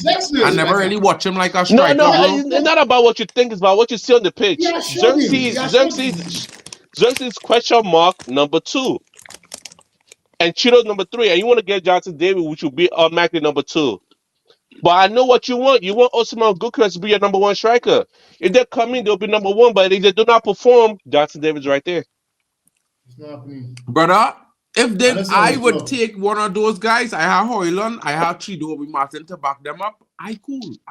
[SPEAKER 1] I never really watch him like a striker.
[SPEAKER 4] No, it's not about what you think, it's about what you see on the pitch. Xerxes question mark number 2. And Cheeto's number 3. And you want to get Jonathan David, which will be automatically number 2. But I know what you want. You want Osimhen Gukras to be your number 1 striker. If they come in, they'll be number 1. But if they do not perform, Jonathan David's right there.
[SPEAKER 1] Brother, if then I would take one of those guys, I have Højlund, I have Chido Martin to back them up. I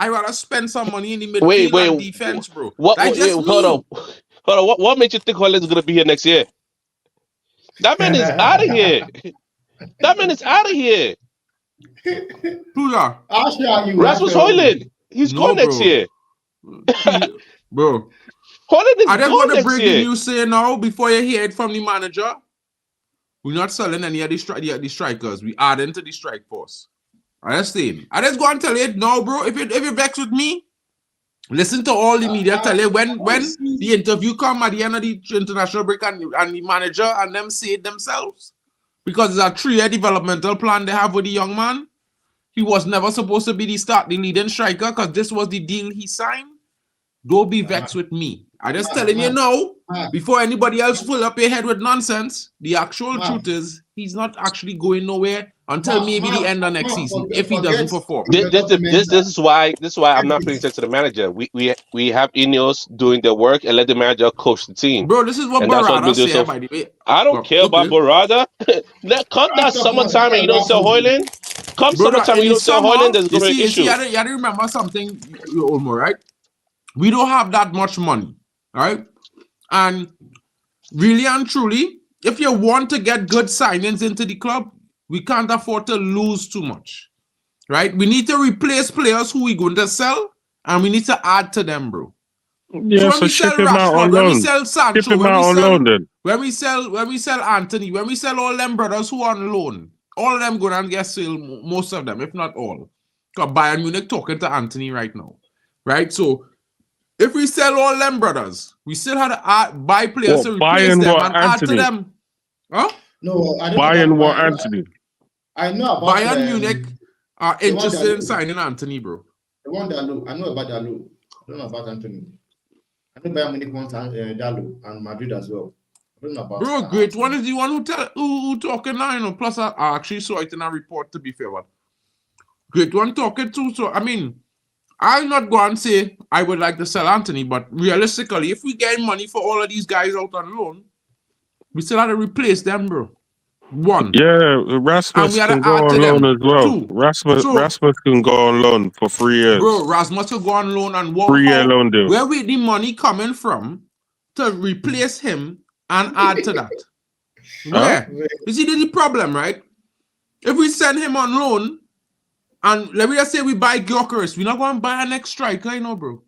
[SPEAKER 1] rather spend some money in the midfield and defense, bro.
[SPEAKER 4] Hold on. What makes you think Højlund's gonna be here next year? That man is out of here.
[SPEAKER 1] Who's that?
[SPEAKER 4] Rasmus Højlund. He's gone next year.
[SPEAKER 1] Bro.
[SPEAKER 4] I
[SPEAKER 1] just want to bring the news say now before you hear it from the manager. We're not selling any of the strikers. We add into the strike force. I just go and tell you now, bro. If you vex with me, listen to all the media tell you when the interview come at the end of the international break and the manager and them say it themselves. Because it's a 3-year developmental plan they have with the young man. He was never supposed to be the leading striker because this was the deal he signed. Don't be vexed with me. I just telling you now, before anybody else fill up your head with nonsense, the actual truth is he's not actually going nowhere until maybe the end of next season if he doesn't perform.
[SPEAKER 4] This is why I'm not putting it to the manager. We have GliNEOS doing their work and let the manager coach the team.
[SPEAKER 1] Bro, this is what Barada said, by the way.
[SPEAKER 4] I don't care about Barada. Come that summertime and you don't sell Højlund. Come summertime and you don't sell Højlund, there's going to be an issue.
[SPEAKER 1] You got to remember something, Olmo, right? We don't have that much money, right? And really and truly, if you want to get good signings into the club, we can't afford to lose too much, right? We need to replace players who we're going to sell, and we need to add to them, bro.
[SPEAKER 2] Yeah, so ship him out on loan. When we sell Sancho,
[SPEAKER 1] when we sell Anthony, when we sell all them brothers who are on loan, all of them going to get sold, most of them, if not all. Because Bayern Munich talking to Anthony right now, right? So if we sell all them brothers, we still have to buy players to replace them and add to them. Huh?
[SPEAKER 3] No, I don't know
[SPEAKER 2] Bayern
[SPEAKER 3] about
[SPEAKER 2] want
[SPEAKER 3] Bayern.
[SPEAKER 2] Anthony.
[SPEAKER 3] I know about
[SPEAKER 1] Bayern Munich are
[SPEAKER 3] the one
[SPEAKER 1] interested
[SPEAKER 3] that-
[SPEAKER 1] in signing Anthony, bro.
[SPEAKER 3] The one Dalo. I know about Dalo. I don't know about Anthony. I know Bayern Munich wants Dalo and Madrid as well. I don't know about
[SPEAKER 1] Bro, great
[SPEAKER 3] Anthony.
[SPEAKER 1] one is the one who talking now, you know. Plus, I actually saw it in a report, to be fair, but great one talking too. So, I mean, I'm not going to say I would like to sell Anthony, but realistically, if we get money for all of these guys out on loan, we still have to replace them, bro. One.
[SPEAKER 2] Yeah,
[SPEAKER 1] And
[SPEAKER 2] Rasmus
[SPEAKER 1] we had to
[SPEAKER 2] can go
[SPEAKER 1] add to
[SPEAKER 2] on loan
[SPEAKER 1] them.
[SPEAKER 2] as well.
[SPEAKER 1] Two. So-
[SPEAKER 2] Rasmus can go on loan for 3 years.
[SPEAKER 1] Bro, Rasmus will go on loan and what?
[SPEAKER 2] 3-year loan deal.
[SPEAKER 1] Where will the money coming from to replace him and add to that? Where? You see, the problem, right? If we send him on loan, and let me just say we buy Gyökeres, we're not going to buy a next striker, you know, bro.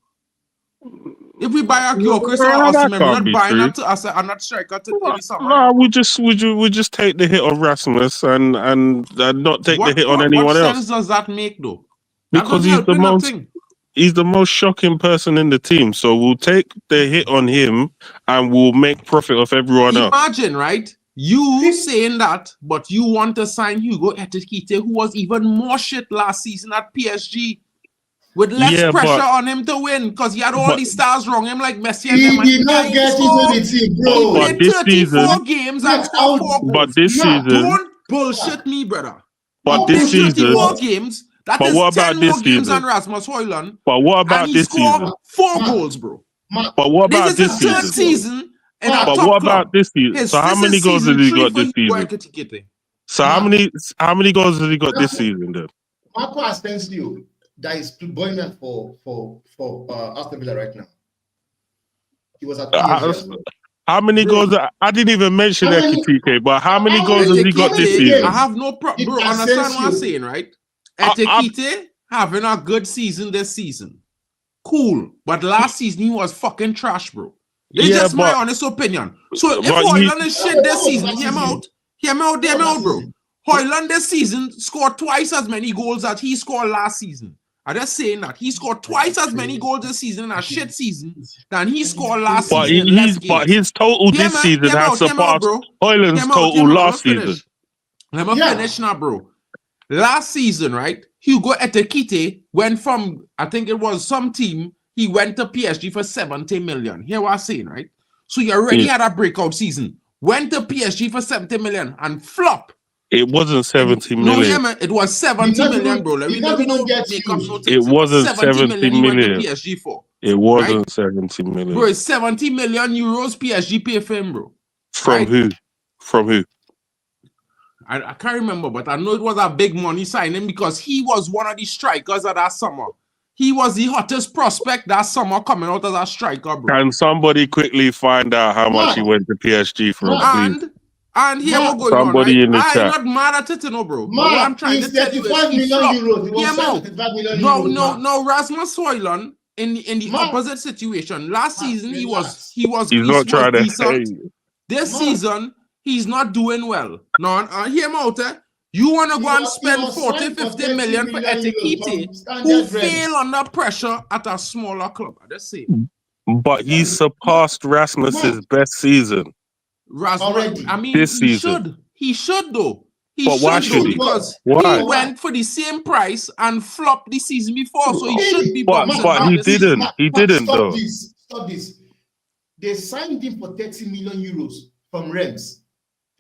[SPEAKER 1] If we buy a Gyökeres or
[SPEAKER 2] that
[SPEAKER 1] Osimhen, we're
[SPEAKER 2] can't
[SPEAKER 1] not
[SPEAKER 2] be
[SPEAKER 1] buying
[SPEAKER 2] true.
[SPEAKER 1] that to us another striker to in the summer.
[SPEAKER 2] No, we just take the hit on Rasmus and not take the hit on anyone
[SPEAKER 1] what
[SPEAKER 2] else.
[SPEAKER 1] sense does that make, though? That
[SPEAKER 2] Because
[SPEAKER 1] doesn't help in nothing.
[SPEAKER 2] he's the most shocking person in the team. So we'll take the hit on him and we'll make profit of everyone else.
[SPEAKER 1] Imagine, right? You saying that, but you want to sign Hugo Ekitike, who was even more shit last season at PSG, with less pressure on him to win, because he had all these stars wrong him like Messi and them.
[SPEAKER 3] He did not get into the team, bro.
[SPEAKER 1] He played 34 games and scored 4 goals.
[SPEAKER 2] But this season,
[SPEAKER 1] don't bullshit me, brother.
[SPEAKER 2] But this season,
[SPEAKER 1] 34 games. That
[SPEAKER 2] but
[SPEAKER 1] is
[SPEAKER 2] what
[SPEAKER 1] 10
[SPEAKER 2] about this
[SPEAKER 1] more games
[SPEAKER 2] season?
[SPEAKER 1] than Rasmus Højlund.
[SPEAKER 2] But what about
[SPEAKER 1] and he
[SPEAKER 2] this
[SPEAKER 1] scored
[SPEAKER 2] season?
[SPEAKER 1] 4 goals, bro.
[SPEAKER 2] But what about
[SPEAKER 1] This is
[SPEAKER 2] this
[SPEAKER 1] his third season in a
[SPEAKER 2] But
[SPEAKER 1] top
[SPEAKER 2] what
[SPEAKER 1] club.
[SPEAKER 2] about this season? So how many goals has he got this season? So how many goals has he got this season then?
[SPEAKER 3] Marco Asensio that is boiling for Aston Villa right now. He was at PSG as well.
[SPEAKER 2] How many goals? I didn't even mention Ekitike, but how many goals has he got this season?
[SPEAKER 1] I have no problem. Bro, understand what I'm saying, right? Ekitike having a good season this season. Cool. But last season, he was fucking trash, bro. It's just my honest opinion. So if Højlund is shit this season, hear me out, bro. Højlund this season scored twice as many goals as he scored last season. I'm just saying that. He scored twice as many goals this season in a shit season than he scored last season.
[SPEAKER 2] But his total this season has surpassed Højlund's total last season.
[SPEAKER 1] Let me finish now, bro. Last season, right? Hugo Ekitike went from, I think it was some team, he went to PSG for 70 million. Hear what I'm saying, right? So you already had a breakout season. Went to PSG for 70 million and flop.
[SPEAKER 2] It wasn't 70 million.
[SPEAKER 1] No, it was 70 million, bro.
[SPEAKER 2] It wasn't 70 million.
[SPEAKER 1] PSG for.
[SPEAKER 2] It wasn't 70 million.
[SPEAKER 1] Bro, it's 70 million euros PSG pay for him, bro.
[SPEAKER 2] From who? From who?
[SPEAKER 1] I can't remember, but I know it was a big money signing because he was one of the strikers of that summer. He was the hottest prospect that summer coming out as a striker, bro.
[SPEAKER 2] Can somebody quickly find out how much he went to PSG for?
[SPEAKER 1] And here we're going
[SPEAKER 2] somebody
[SPEAKER 1] on,
[SPEAKER 2] in the
[SPEAKER 1] right?
[SPEAKER 2] chat.
[SPEAKER 1] I'm not mad at it, you know, bro. But what I'm trying to tell you is he flopped. No, Rasmus Højlund in the opposite situation. Last season he was
[SPEAKER 2] not trying to say.
[SPEAKER 1] This season he's not doing well. No, hear me out. You want to go and spend 40, 50 million for Ekitike, who fail under pressure at a smaller club. I just say.
[SPEAKER 2] But he surpassed Rasmus's best season.
[SPEAKER 1] Rasmus, I mean,
[SPEAKER 2] this season.
[SPEAKER 1] He should though.
[SPEAKER 2] But why should he?
[SPEAKER 1] Because
[SPEAKER 2] why?
[SPEAKER 1] He went for the same price and flopped the season before, so he should be.
[SPEAKER 2] But he didn't. He didn't though.
[SPEAKER 3] Stop this. They signed him for 30 million euros from Rennes.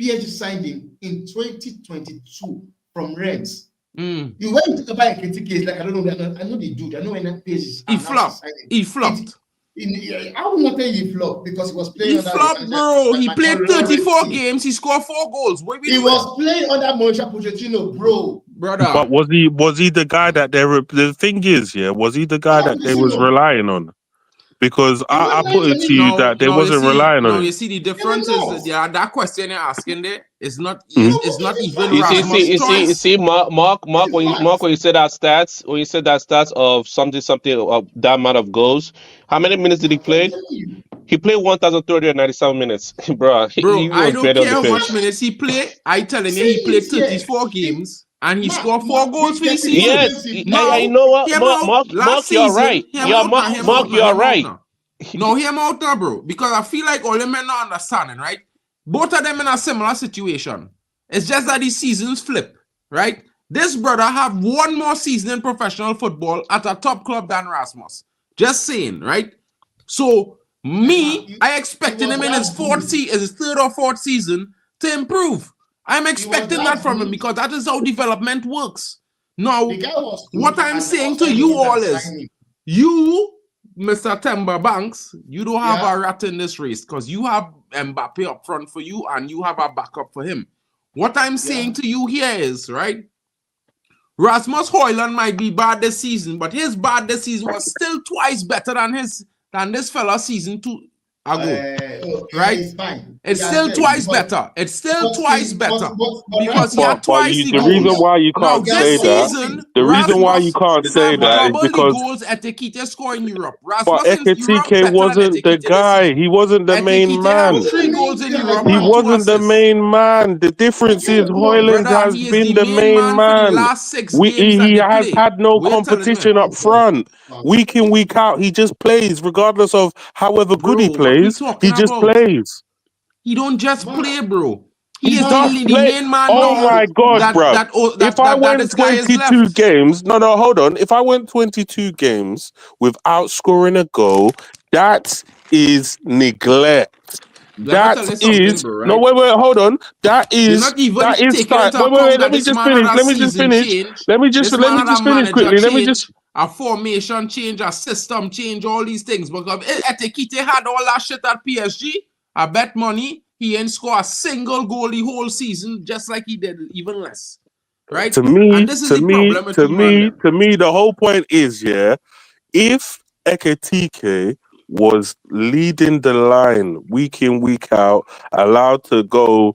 [SPEAKER 3] PSG signed him in 2022 from Rennes. You went to buy a Ekitike, like I don't know. I know they do. I know when PSG.
[SPEAKER 1] He flopped. He flopped.
[SPEAKER 3] I will not tell you he flopped because he was playing.
[SPEAKER 1] He flopped, bro. He played 34 games. He scored 4 goals.
[SPEAKER 3] He was playing under Mauricio Pochettino, bro.
[SPEAKER 1] Brother.
[SPEAKER 2] But was he the guy that they were? The thing is, was he the guy that they was relying on? Because I put it to you that they wasn't relying on it.
[SPEAKER 1] No, you see, the difference is that question you're asking there is not even
[SPEAKER 4] You see, Mark, when you said that stats of something of that amount of goals, how many minutes did he play? He played 1,397 minutes, bro. He
[SPEAKER 1] I don't care how much minutes he played. I telling you, he played 34 games. And he scored 4 goals for the season.
[SPEAKER 4] Yes, you know what, Mark, you're right. Mark, you're right.
[SPEAKER 1] No, hear me out now, bro. Because I feel like all the men not understanding, right? Both of them in a similar situation. It's just that these seasons flip, right? This brother have one more season in professional football at a top club than Rasmus. Just saying, right? So I expected him in his third or fourth season to improve. I'm expecting that from him because that is how development works. Now, what I'm saying to you all is, you, Mr. Timber Banks, you don't have a rat in this race because you have Mbappe up front for you and you have a backup for him. What I'm saying to you here is, right, Rasmus Højlund might be bad this season, but his bad this season was still twice better than this fella season 2 ago, right? It's still twice better. It's still twice better because he had twice the goals.
[SPEAKER 2] The reason why you can't say that, the reason why you can't say that is because
[SPEAKER 1] goals Ekitike score in Europe.
[SPEAKER 2] But Ekitike wasn't the guy. He wasn't the main man.
[SPEAKER 1] 3 goals in Europe.
[SPEAKER 2] He wasn't the main man. The difference is Højlund has been the main man. He has had no competition up front. Week in, week out, he just plays regardless of however good he plays. He just plays.
[SPEAKER 1] He don't just play, bro. He is the main man.
[SPEAKER 2] Oh my God, bro. If I went 22 games, hold on. If I went 22 games without scoring a goal, that is neglect. That is
[SPEAKER 1] right?
[SPEAKER 2] no wait, hold on. That is wait. Let me just finish quickly.
[SPEAKER 1] A formation change, a system change, all these things. Because Ekitike had all that shit at PSG, I bet money he ain't score a single goal the whole season, just like he did, even less. Right?
[SPEAKER 2] To me, the whole point is, if Ekitike was leading the line week in, week out, allowed to go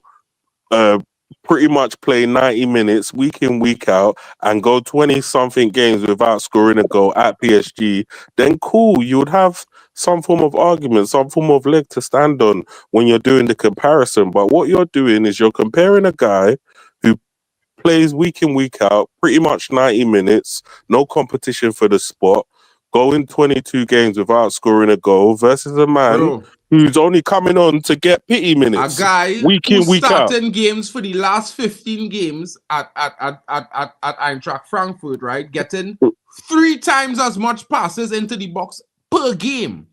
[SPEAKER 2] pretty much play 90 minutes week in, week out, and go 20-something games without scoring a goal at PSG, then cool, you would have some form of argument, some form of leg to stand on when you're doing the comparison. But what you're doing is you're comparing a guy who plays week in, week out, pretty much 90 minutes, no competition for the spot, going 22 games without scoring a goal versus a man who's only coming on to get pity minutes.
[SPEAKER 1] A guy
[SPEAKER 2] week in, week out.
[SPEAKER 1] Starting games for the last 15 games at Eintracht Frankfurt, right? Getting 3 times as much passes into the box per game.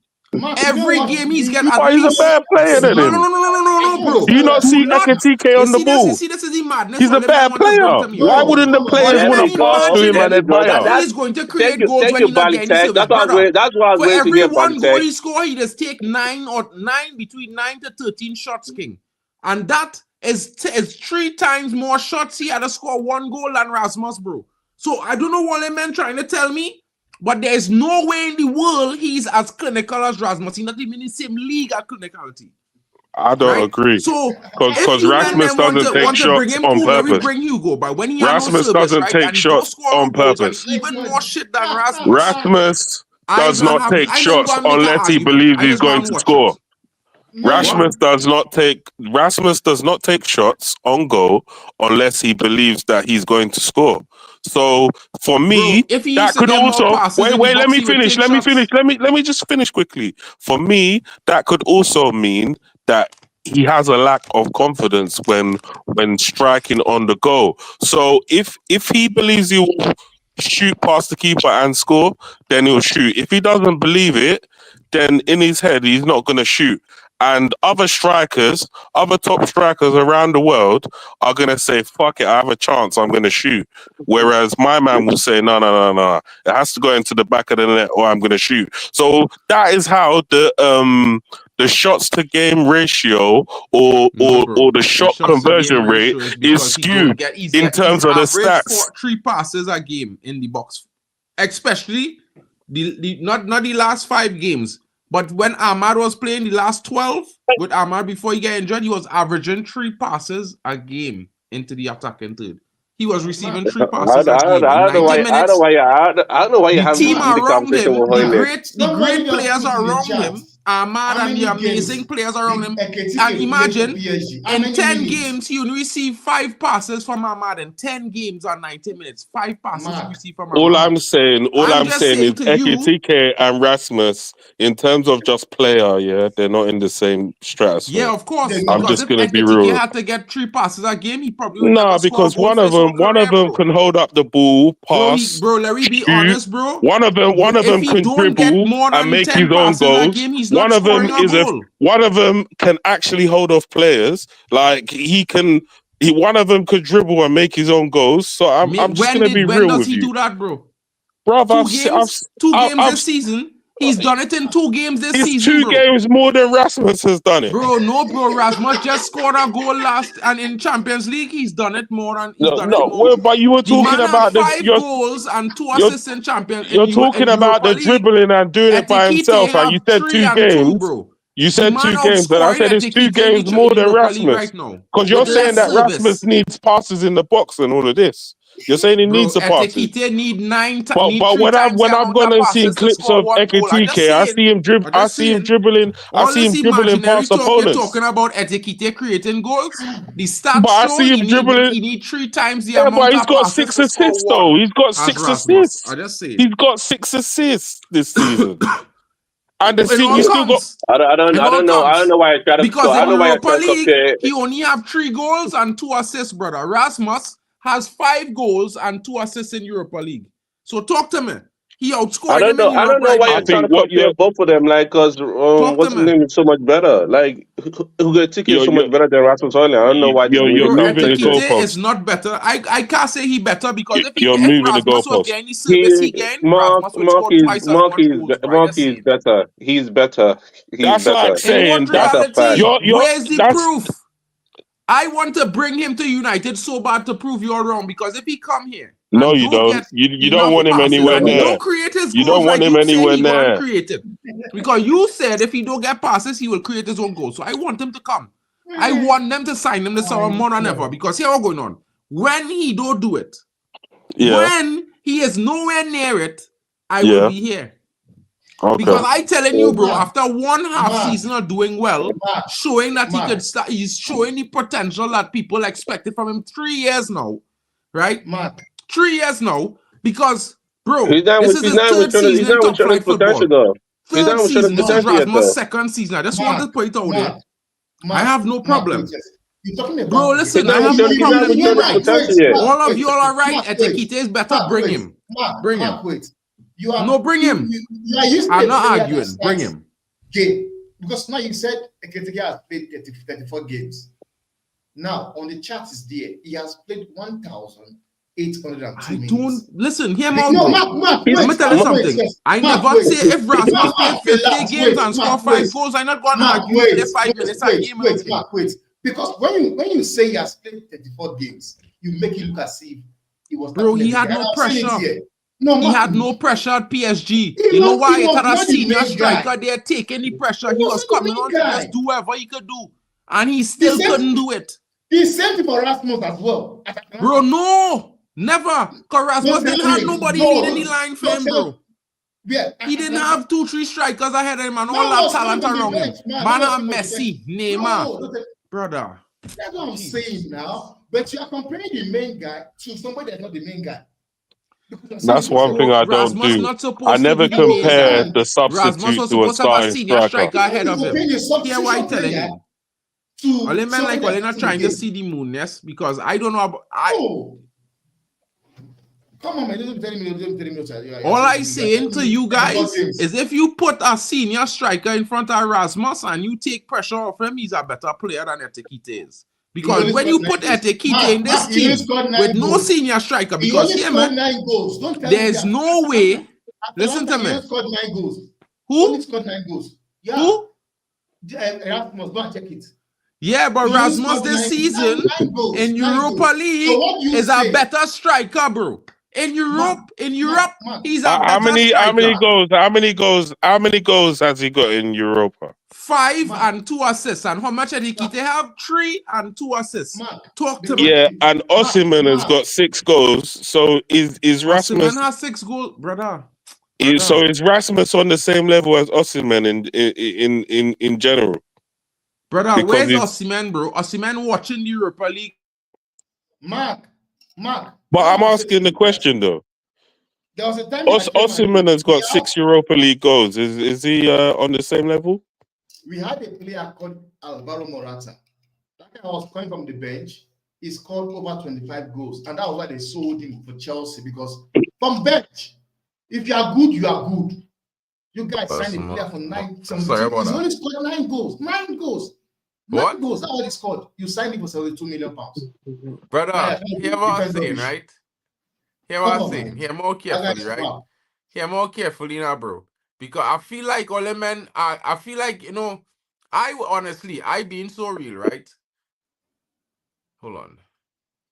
[SPEAKER 1] Every game he's getting.
[SPEAKER 2] He's a bad player than him.
[SPEAKER 1] No, bro.
[SPEAKER 2] Do you not see Ekitike on the ball?
[SPEAKER 1] This is the madness.
[SPEAKER 2] He's a bad player. Why wouldn't the players want to pass to him and admire?
[SPEAKER 1] He's going to create goals when he's not getting service.
[SPEAKER 4] That's why I was
[SPEAKER 1] for every
[SPEAKER 4] to get
[SPEAKER 1] one goal he score, he just take between 9 to 13 shots, King. And that is 3 times more shots he had to score 1 goal than Rasmus, bro. So I don't know what they meant trying to tell me, but there is no way in the world he's as clinical as Rasmus. He's not even in the same league at clinicality.
[SPEAKER 2] I don't agree.
[SPEAKER 1] So
[SPEAKER 2] because Rasmus doesn't take shots on purpose.
[SPEAKER 1] Bring Hugo, but when he
[SPEAKER 2] Rasmus doesn't take shots on purpose.
[SPEAKER 1] Even more shit than Rasmus.
[SPEAKER 2] Rasmus does not take shots unless he believes he's going to score. Rasmus does not take shots on goal unless he believes that he's going to score. So for me, that could also wait. Let me finish. Let me just finish quickly. For me, that could also mean that he has a lack of confidence when striking on the goal. So if he believes he will shoot past the keeper and score, then he'll shoot. If he doesn't believe it, then in his head he's not going to shoot. And other top strikers around the world are going to say, fuck it, I have a chance, I'm going to shoot. Whereas my man will say, no. It has to go into the back of the net or I'm going to shoot. So that is how the shots to game ratio or the shot conversion rate is skewed in terms of the stats.
[SPEAKER 1] 3 passes a game in the box. Especially not the last 5 games. But when Ahmad was playing the last 12, with Ahmad before he got injured, he was averaging 3 passes a game into the attacking third. He was receiving 3 passes a game. I don't know why you have
[SPEAKER 4] the team
[SPEAKER 1] around him, the great players around him Ahmad and the amazing players around him. And imagine, in 10 games, he only received 5 passes from Ahmad. In 10 games on 90 minutes, 5 passes he received from Ahmad.
[SPEAKER 2] All I'm saying is Ekitike and Rasmus, in terms of just player, yeah, they're not in the same stratosphere.
[SPEAKER 1] Yeah, of course.
[SPEAKER 2] I'm just going to be real.
[SPEAKER 1] If Ekitike had to get 3 passes a game, he probably would
[SPEAKER 2] never because one of them can hold up the ball, pass.
[SPEAKER 1] Bro, let me be honest, bro.
[SPEAKER 2] One of them can dribble and make his own goals. One of them can actually hold off players. Like one of them could dribble and make his own goals. So I'm just gonna be real with you. When does he
[SPEAKER 1] do that, bro?
[SPEAKER 2] Bro,
[SPEAKER 1] 2 games this season. He's done it in 2 games this season.
[SPEAKER 2] 2 games more than Rasmus has done it.
[SPEAKER 1] Bro, Rasmus just scored a goal last, and in Champions League, he's done it more than
[SPEAKER 2] but you were talking about
[SPEAKER 1] 5 goals and 2 assists in Champions.
[SPEAKER 2] You're talking about the dribbling and doing it by himself, and you said 2 games. You said 2 games, but I said it's 2 games more than Rasmus. Because you're saying that Rasmus needs passes in the box and all of this. You're saying he needs a pass.
[SPEAKER 1] Ekitike need 9 times.
[SPEAKER 2] But when I've gone and seen clips of Ekitike, I see him dribbling. I see him dribbling past opponents.
[SPEAKER 1] You're talking about Ekitike creating goals. The stats
[SPEAKER 2] but I see him dribbling.
[SPEAKER 1] He need 3 times the amount.
[SPEAKER 2] But he's got 6 assists though. He's got 6 assists.
[SPEAKER 1] I just say
[SPEAKER 2] he's got 6 assists this season. And the thing you still got.
[SPEAKER 4] I don't know why I try to.
[SPEAKER 1] Because in Europa League, he only have 3 goals and 2 assists, brother. Rasmus has 5 goals and 2 assists in Europa League. So talk to me. He outscored him.
[SPEAKER 4] I don't know why you're trying to compare both of them. Like, because what's his name is so much better. Like, Ekitike is so much better than Rasmus Højlund. I don't know why
[SPEAKER 2] you're moving the goalpost.
[SPEAKER 1] Is not better. I can't say he better because if
[SPEAKER 2] you're moving the goalpost.
[SPEAKER 4] Mark is better. He's better.
[SPEAKER 2] That's like saying
[SPEAKER 1] where's the proof? I want to bring him to United so bad to prove you're wrong, because if he come here,
[SPEAKER 2] no, you don't. You don't want him anywhere near.
[SPEAKER 1] Don't create his goals.
[SPEAKER 2] You don't want him anywhere near.
[SPEAKER 1] Because you said if he don't get passes, he will create his own goals. So I want him to come. I want them to sign him this summer more than ever, because here what's going on. When he don't do it, when he is nowhere near it, I will be here. Okay. Because I telling you, bro, after 1.5 season of doing well, showing that he could start, he's showing the potential that people expected from him 3 years now, right? 3 years now, because, bro, this is his 3rd season in top flight football. 3rd season, this is Rasmus' 2nd season. I just want to put it out there. I have no problem. Bro, listen, I have no problem. All of you all are right. Ekitike is better. Bring him. Bring him. Bring him. I'm not arguing. Bring him.
[SPEAKER 3] Because now you said Ekitike has played 34 games. Now, on the chart is there. He has played 1,802 minutes.
[SPEAKER 1] Listen, hear me out. Let me tell you something. I never say if Rasmus played 50 games and score 5 goals, I'm not going to argue with 5 minutes a game.
[SPEAKER 3] Wait. Because when you say he has played 34 games, you make it look as if he was.
[SPEAKER 1] Bro, he had no pressure. No, he had no pressure at PSG. You know why? He had a senior striker there taking the pressure. He was coming on to just do whatever he could do. And he still couldn't do it.
[SPEAKER 3] The same thing for Rasmus as well.
[SPEAKER 1] Bro, no. Never. Because Rasmus didn't have nobody leading the line for him, bro. He didn't have 2-3 strikers ahead of him and all that talent around him. Man, Messi, Neymar. Brother.
[SPEAKER 3] That's what I'm saying now. But you are comparing the main guy to somebody that's not the main guy.
[SPEAKER 2] That's one thing I don't do. I never compare the substitute to a starting striker.
[SPEAKER 1] Ahead of him. Hear what I'm telling you. Only men like we're not trying to see the moon, yes? Because I don't know about...
[SPEAKER 3] Come on, man. Don't tell me.
[SPEAKER 1] All I'm saying to you guys is if you put a senior striker in front of Rasmus and you take pressure off him, he's a better player than Ekitike is. Because when you put Ekitike in this team with no senior striker, because here, man, there's no way. Listen to me.
[SPEAKER 3] He scored 9 goals.
[SPEAKER 1] Who?
[SPEAKER 3] He scored 9 goals. Yeah.
[SPEAKER 1] Who?
[SPEAKER 3] Rasmus, go and check it.
[SPEAKER 1] Yeah, but Rasmus this season in Europa League is a better striker, bro. In Europe, he's a better striker.
[SPEAKER 2] How many goals has he got in Europa?
[SPEAKER 1] 5 and 2 assists. And how much did Ekitike have? 3 and 2 assists. Talk to me.
[SPEAKER 2] Yeah, and Osimhen has got 6 goals. So is Rasmus...
[SPEAKER 1] Osimhen has 6 goals, brother.
[SPEAKER 2] So is Rasmus on the same level as Osimhen in general?
[SPEAKER 1] Brother,
[SPEAKER 2] Because
[SPEAKER 1] where's
[SPEAKER 2] he's-
[SPEAKER 1] Osimhen, bro? Osimhen watching the Europa League.
[SPEAKER 3] Mark.
[SPEAKER 2] But I'm asking the question though.
[SPEAKER 3] There was a time
[SPEAKER 2] Osimhen has got 6 Europa League goals. Is he on the same level?
[SPEAKER 3] We had a player called Alvaro Morata. That guy was coming from the bench. He scored over 25 goals, and that was why they sold him for Chelsea, because from bench, if you are good, you are good. You guys signed a player for 9.
[SPEAKER 1] Sorry about
[SPEAKER 3] He's
[SPEAKER 1] that.
[SPEAKER 3] only scored 9 goals. 9 goals.
[SPEAKER 1] What?
[SPEAKER 3] 9 goals. That's what he scored. You signed him for 72 million pounds.
[SPEAKER 1] Brother, hear what I'm saying, right? Hear what I'm saying. Hear more carefully, right? Hear more carefully now, bro. Because I feel like all the men, I feel like, you know, I being so real, right? Hold on.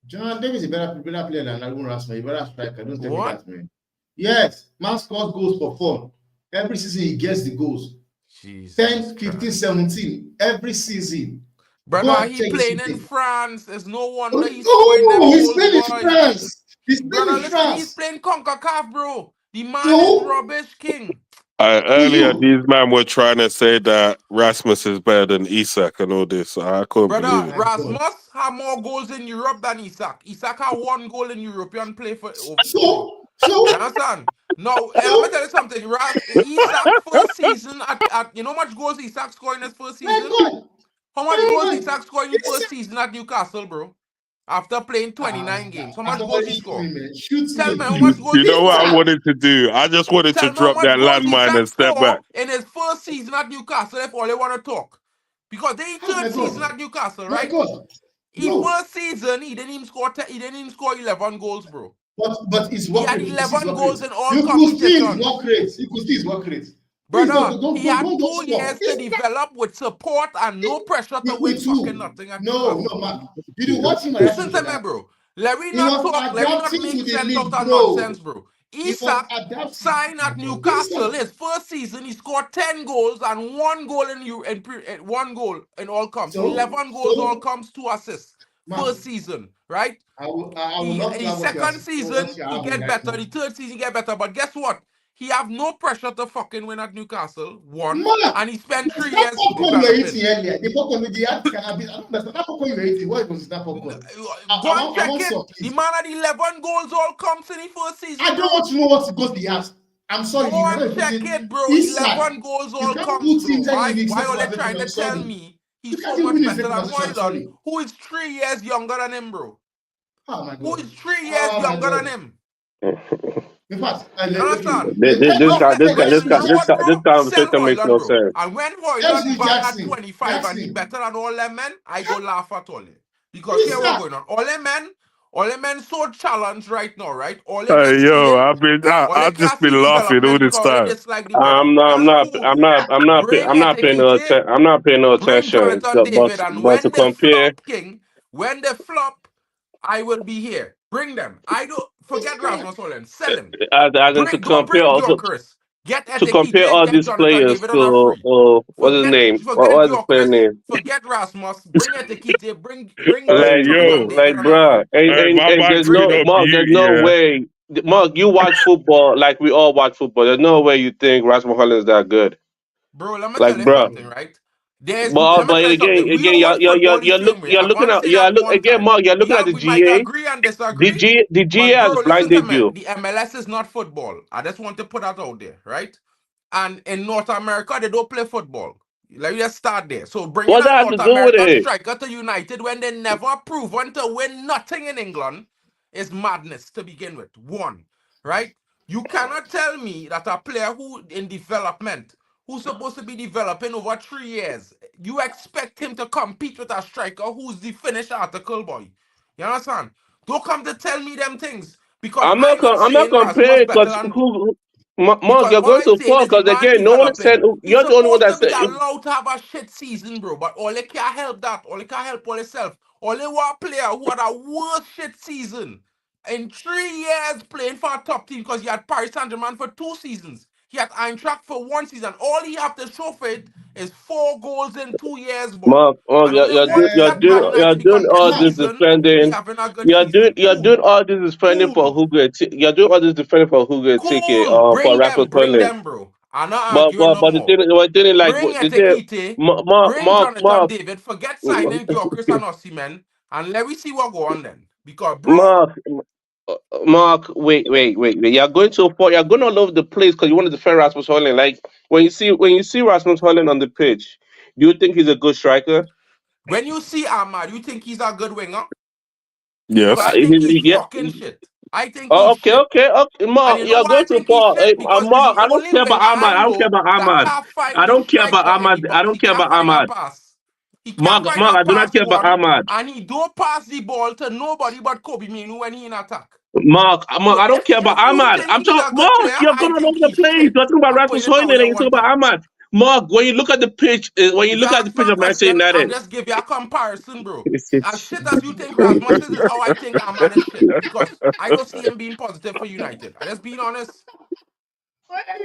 [SPEAKER 3] Jonathan Davis is a better player than Aaron Rasmus. He's a better striker. Don't tell me
[SPEAKER 1] What?
[SPEAKER 3] that, man. Yes, man scores goals for fun. Every season he gets the goals.
[SPEAKER 1] Jesus
[SPEAKER 3] 10, 15,
[SPEAKER 1] Christ.
[SPEAKER 3] 17. Every season.
[SPEAKER 1] Brother, he playing in France. There's no wonder he's
[SPEAKER 3] Oh,
[SPEAKER 1] scoring them
[SPEAKER 3] he's
[SPEAKER 1] goals,
[SPEAKER 3] playing in
[SPEAKER 1] boy.
[SPEAKER 3] France. He's playing
[SPEAKER 1] Brother,
[SPEAKER 3] in
[SPEAKER 1] listen,
[SPEAKER 3] France.
[SPEAKER 1] he's playing CONCACAF, bro. The man
[SPEAKER 3] So?
[SPEAKER 1] is rubbish king.
[SPEAKER 2] Earlier, these men were trying to say that Rasmus is better than Isak and all this. I couldn't believe
[SPEAKER 1] Brother,
[SPEAKER 2] it.
[SPEAKER 1] Rasmus have more goals in Europe than Isak. Isak have 1 goal in European play for.
[SPEAKER 3] So?
[SPEAKER 1] You understand? Now, let me tell you something. Isak first season at you know how much goals Isak scored in his first season? How much goals Isak scored in his first season at Newcastle, bro? After playing 29 games. How much goals he scored? Tell me how much goals
[SPEAKER 2] You
[SPEAKER 1] he
[SPEAKER 2] know what I
[SPEAKER 1] scored.
[SPEAKER 2] wanted to do? I just wanted
[SPEAKER 1] Tell
[SPEAKER 2] to
[SPEAKER 1] me how
[SPEAKER 2] drop
[SPEAKER 1] much
[SPEAKER 2] that
[SPEAKER 1] goals
[SPEAKER 2] landmine
[SPEAKER 1] Isak
[SPEAKER 2] and step back.
[SPEAKER 1] scored in his first season at Newcastle, if all they want to talk. Because they third season at Newcastle, right? His first season, he didn't even score 11 goals, bro.
[SPEAKER 3] But his work rate,
[SPEAKER 1] he had 11 goals in all
[SPEAKER 3] you
[SPEAKER 1] competitions.
[SPEAKER 3] could see his work rate. You could see his work rate.
[SPEAKER 1] Brother, he had 2 years to develop with support and no pressure to win fucking nothing at Newcastle.
[SPEAKER 3] No, Mark. Did you watch him?
[SPEAKER 1] Listen to me, bro. Let me not make sense out of nonsense, bro. Isak signed at Newcastle. His first season, he scored 10 goals and 1 goal in 1 goal in all comps. 11 goals all comps, 2 assists. First season, right? The second season, he get better. The third season, he get better. But guess what? He have no pressure to fucking win at Newcastle. 1, and he spent 3 years developing.
[SPEAKER 3] The popcorn with the ad cannabis. I don't understand. That popcorn you were eating. What was that popcorn?
[SPEAKER 1] Go and check it. The man had 11 goals all comes in the first season.
[SPEAKER 3] I don't want to know what goes the ass. I'm sorry.
[SPEAKER 1] Go and check it, bro. 11 goals all comes, bro. Why are they trying to tell me he's so much better than Hoyland, who is 3 years younger than him, bro?
[SPEAKER 3] Oh my God.
[SPEAKER 1] Who is 3 years younger than him?
[SPEAKER 3] In fact,
[SPEAKER 4] this conversation makes no sense.
[SPEAKER 1] And when Hoyland back at 25 and he better than all them men, I go laugh at all it. Because here what's going on. All them men so challenged right now, right? All them men
[SPEAKER 2] I've just been laughing all this time.
[SPEAKER 4] I'm not paying no attention. But to compare,
[SPEAKER 1] when they flop, I will be here. Bring them. I don't forget Rasmus Holland. Sell him.
[SPEAKER 4] To compare all these players to what's his name? What's his player name?
[SPEAKER 1] Forget Rasmus. Bring Etekite. Bring
[SPEAKER 4] bro. There's no Mark. There's no way. Mark, you watch football like we all watch football. There's no way you think Rasmus Holland is that good.
[SPEAKER 1] Bro, let me tell you something, right?
[SPEAKER 4] But again, you're looking at the GA.
[SPEAKER 1] Agree and disagree.
[SPEAKER 4] The GA has blinded you.
[SPEAKER 1] The MLS is not football. I just want to put that out there, right? And in North America, they don't play football. Let me just start there. So bringing a North American striker to United when they never proven to win nothing in England is madness to begin with. 1, right? You cannot tell me that a player who in development, who's supposed to be developing over 3 years, you expect him to compete with a striker who's the finished article, boy. You understand? Don't come to tell me them things. Because
[SPEAKER 4] I'm not comparing because Mark, you're going to fall because again, no one said you're the only one that said
[SPEAKER 1] allowed to have a shit season, bro. But all they can't help that. All they can't help all themselves. All they want a player who had a worst shit season in 3 years playing for a top team because he had Paris Saint-Germain for 2 seasons. He had Eintracht for 1 season. All he have to show for it is 4 goals in 2 years, boy.
[SPEAKER 4] Mark,
[SPEAKER 1] And only once he at Man
[SPEAKER 4] you're
[SPEAKER 1] United he
[SPEAKER 4] doing
[SPEAKER 1] contest
[SPEAKER 4] all
[SPEAKER 1] a
[SPEAKER 4] this
[SPEAKER 1] season, he
[SPEAKER 4] defending.
[SPEAKER 1] having a good season.
[SPEAKER 4] You're
[SPEAKER 1] Cool.
[SPEAKER 4] doing all this defending for
[SPEAKER 1] Cool.
[SPEAKER 4] Hugo. You're doing all this defending for Hugo Tiki,
[SPEAKER 1] Cool.
[SPEAKER 4] for Rasmus
[SPEAKER 1] Bring
[SPEAKER 4] Højlund.
[SPEAKER 1] them, bro. I'm not arguing no
[SPEAKER 4] But the
[SPEAKER 1] more.
[SPEAKER 4] thing is like
[SPEAKER 1] Bring
[SPEAKER 4] the thing,
[SPEAKER 1] Etekite. Bring
[SPEAKER 4] Mark,
[SPEAKER 1] Jonathan David. Forget signing Gyökeres and Osimhen. And let me see what go on then. Because, bro,
[SPEAKER 4] Mark, wait. You're going so far. You're going all over the place because you want to defend Rasmus Højlund. Like when you see Rasmus Højlund on the pitch, do you think he's a good striker?
[SPEAKER 1] when you see Ahmad, you think he's a good winger?
[SPEAKER 2] Yes.
[SPEAKER 1] Because I think he's fucking shit. I think he's shit.
[SPEAKER 4] Okay.
[SPEAKER 1] And
[SPEAKER 4] Mark,
[SPEAKER 1] you know
[SPEAKER 4] you're
[SPEAKER 1] why I
[SPEAKER 4] going too
[SPEAKER 1] think he's
[SPEAKER 4] far.
[SPEAKER 1] shit? Because he's
[SPEAKER 4] Mark,
[SPEAKER 1] the
[SPEAKER 4] I don't
[SPEAKER 1] only
[SPEAKER 4] care about
[SPEAKER 1] winger
[SPEAKER 4] Ahmad.
[SPEAKER 1] I
[SPEAKER 4] I don't care
[SPEAKER 1] know
[SPEAKER 4] about
[SPEAKER 1] that
[SPEAKER 4] Ahmad.
[SPEAKER 1] can't find
[SPEAKER 4] I
[SPEAKER 1] the
[SPEAKER 4] don't care about
[SPEAKER 1] striker in the
[SPEAKER 4] Ahmad. I
[SPEAKER 1] box.
[SPEAKER 4] don't
[SPEAKER 1] He
[SPEAKER 4] care
[SPEAKER 1] can't
[SPEAKER 4] about
[SPEAKER 1] find a
[SPEAKER 4] Ahmad.
[SPEAKER 1] pass. He
[SPEAKER 4] Mark,
[SPEAKER 1] can't find a
[SPEAKER 4] I do not
[SPEAKER 1] pass
[SPEAKER 4] care about
[SPEAKER 1] one.
[SPEAKER 4] Ahmad.
[SPEAKER 1] And he don't pass the ball to nobody but Kobe Minu when he in attack.
[SPEAKER 4] Mark,
[SPEAKER 1] So
[SPEAKER 4] I don't care about
[SPEAKER 1] if you
[SPEAKER 4] Ahmad.
[SPEAKER 1] think
[SPEAKER 4] I'm
[SPEAKER 1] he's
[SPEAKER 4] talking
[SPEAKER 1] a good
[SPEAKER 4] Mark.
[SPEAKER 1] player,
[SPEAKER 4] You're
[SPEAKER 1] I
[SPEAKER 4] going all
[SPEAKER 1] think
[SPEAKER 4] over the
[SPEAKER 1] he's
[SPEAKER 4] place.
[SPEAKER 1] shit.
[SPEAKER 4] You're talking about
[SPEAKER 1] I'm
[SPEAKER 4] Rasmus
[SPEAKER 1] putting it down
[SPEAKER 4] Højlund and
[SPEAKER 1] on
[SPEAKER 4] you
[SPEAKER 1] one
[SPEAKER 4] talking about
[SPEAKER 1] thing.
[SPEAKER 4] Ahmad. Mark, when you look at the pitch, when you
[SPEAKER 1] If you
[SPEAKER 4] look at the
[SPEAKER 1] ask me
[SPEAKER 4] pitch
[SPEAKER 1] a
[SPEAKER 4] of Manchester
[SPEAKER 1] question, I'll
[SPEAKER 4] United,
[SPEAKER 1] just give you a comparison, bro. As shit as you think Rasmus is how I think Ahmad is shit. Because I don't see him being positive for United. I just being honest.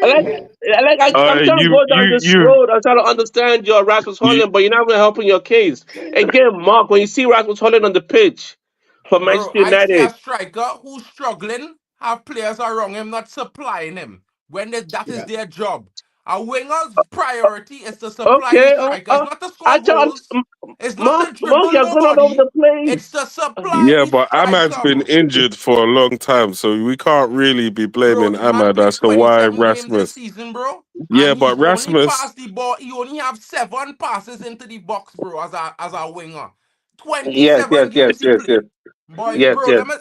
[SPEAKER 4] I'm trying to go down this
[SPEAKER 2] you
[SPEAKER 4] road. I'm trying to understand your Rasmus Højlund, but you're not really helping your case. Again, Mark, when you see Rasmus Højlund on the pitch for
[SPEAKER 1] Bro,
[SPEAKER 4] Manchester
[SPEAKER 1] I see a
[SPEAKER 4] United,
[SPEAKER 1] striker who's struggling, have players around him not supplying him. When that is their job. A winger's priority is to supply the
[SPEAKER 4] okay,
[SPEAKER 1] striker. It's not to
[SPEAKER 4] I
[SPEAKER 1] score
[SPEAKER 4] tell
[SPEAKER 1] goals. It's not to
[SPEAKER 4] Mark,
[SPEAKER 1] dribble
[SPEAKER 4] you're going all over
[SPEAKER 1] nobody.
[SPEAKER 4] the place.
[SPEAKER 1] It's to supply
[SPEAKER 2] Yeah,
[SPEAKER 1] the
[SPEAKER 2] but Ahmad's
[SPEAKER 1] striker,
[SPEAKER 2] been
[SPEAKER 1] bro.
[SPEAKER 2] injured for a long time, so we can't really be
[SPEAKER 1] Bro,
[SPEAKER 2] blaming
[SPEAKER 1] the man
[SPEAKER 2] Ahmad
[SPEAKER 1] played
[SPEAKER 2] as to why
[SPEAKER 1] 27 games this
[SPEAKER 2] Rasmus.
[SPEAKER 1] season, bro.
[SPEAKER 2] Yeah,
[SPEAKER 1] And
[SPEAKER 2] but
[SPEAKER 1] he's only
[SPEAKER 2] Rasmus.
[SPEAKER 1] passed the ball. He only have 7 passes into the box, bro, as a winger. 27 games he played. Boy, bro, let me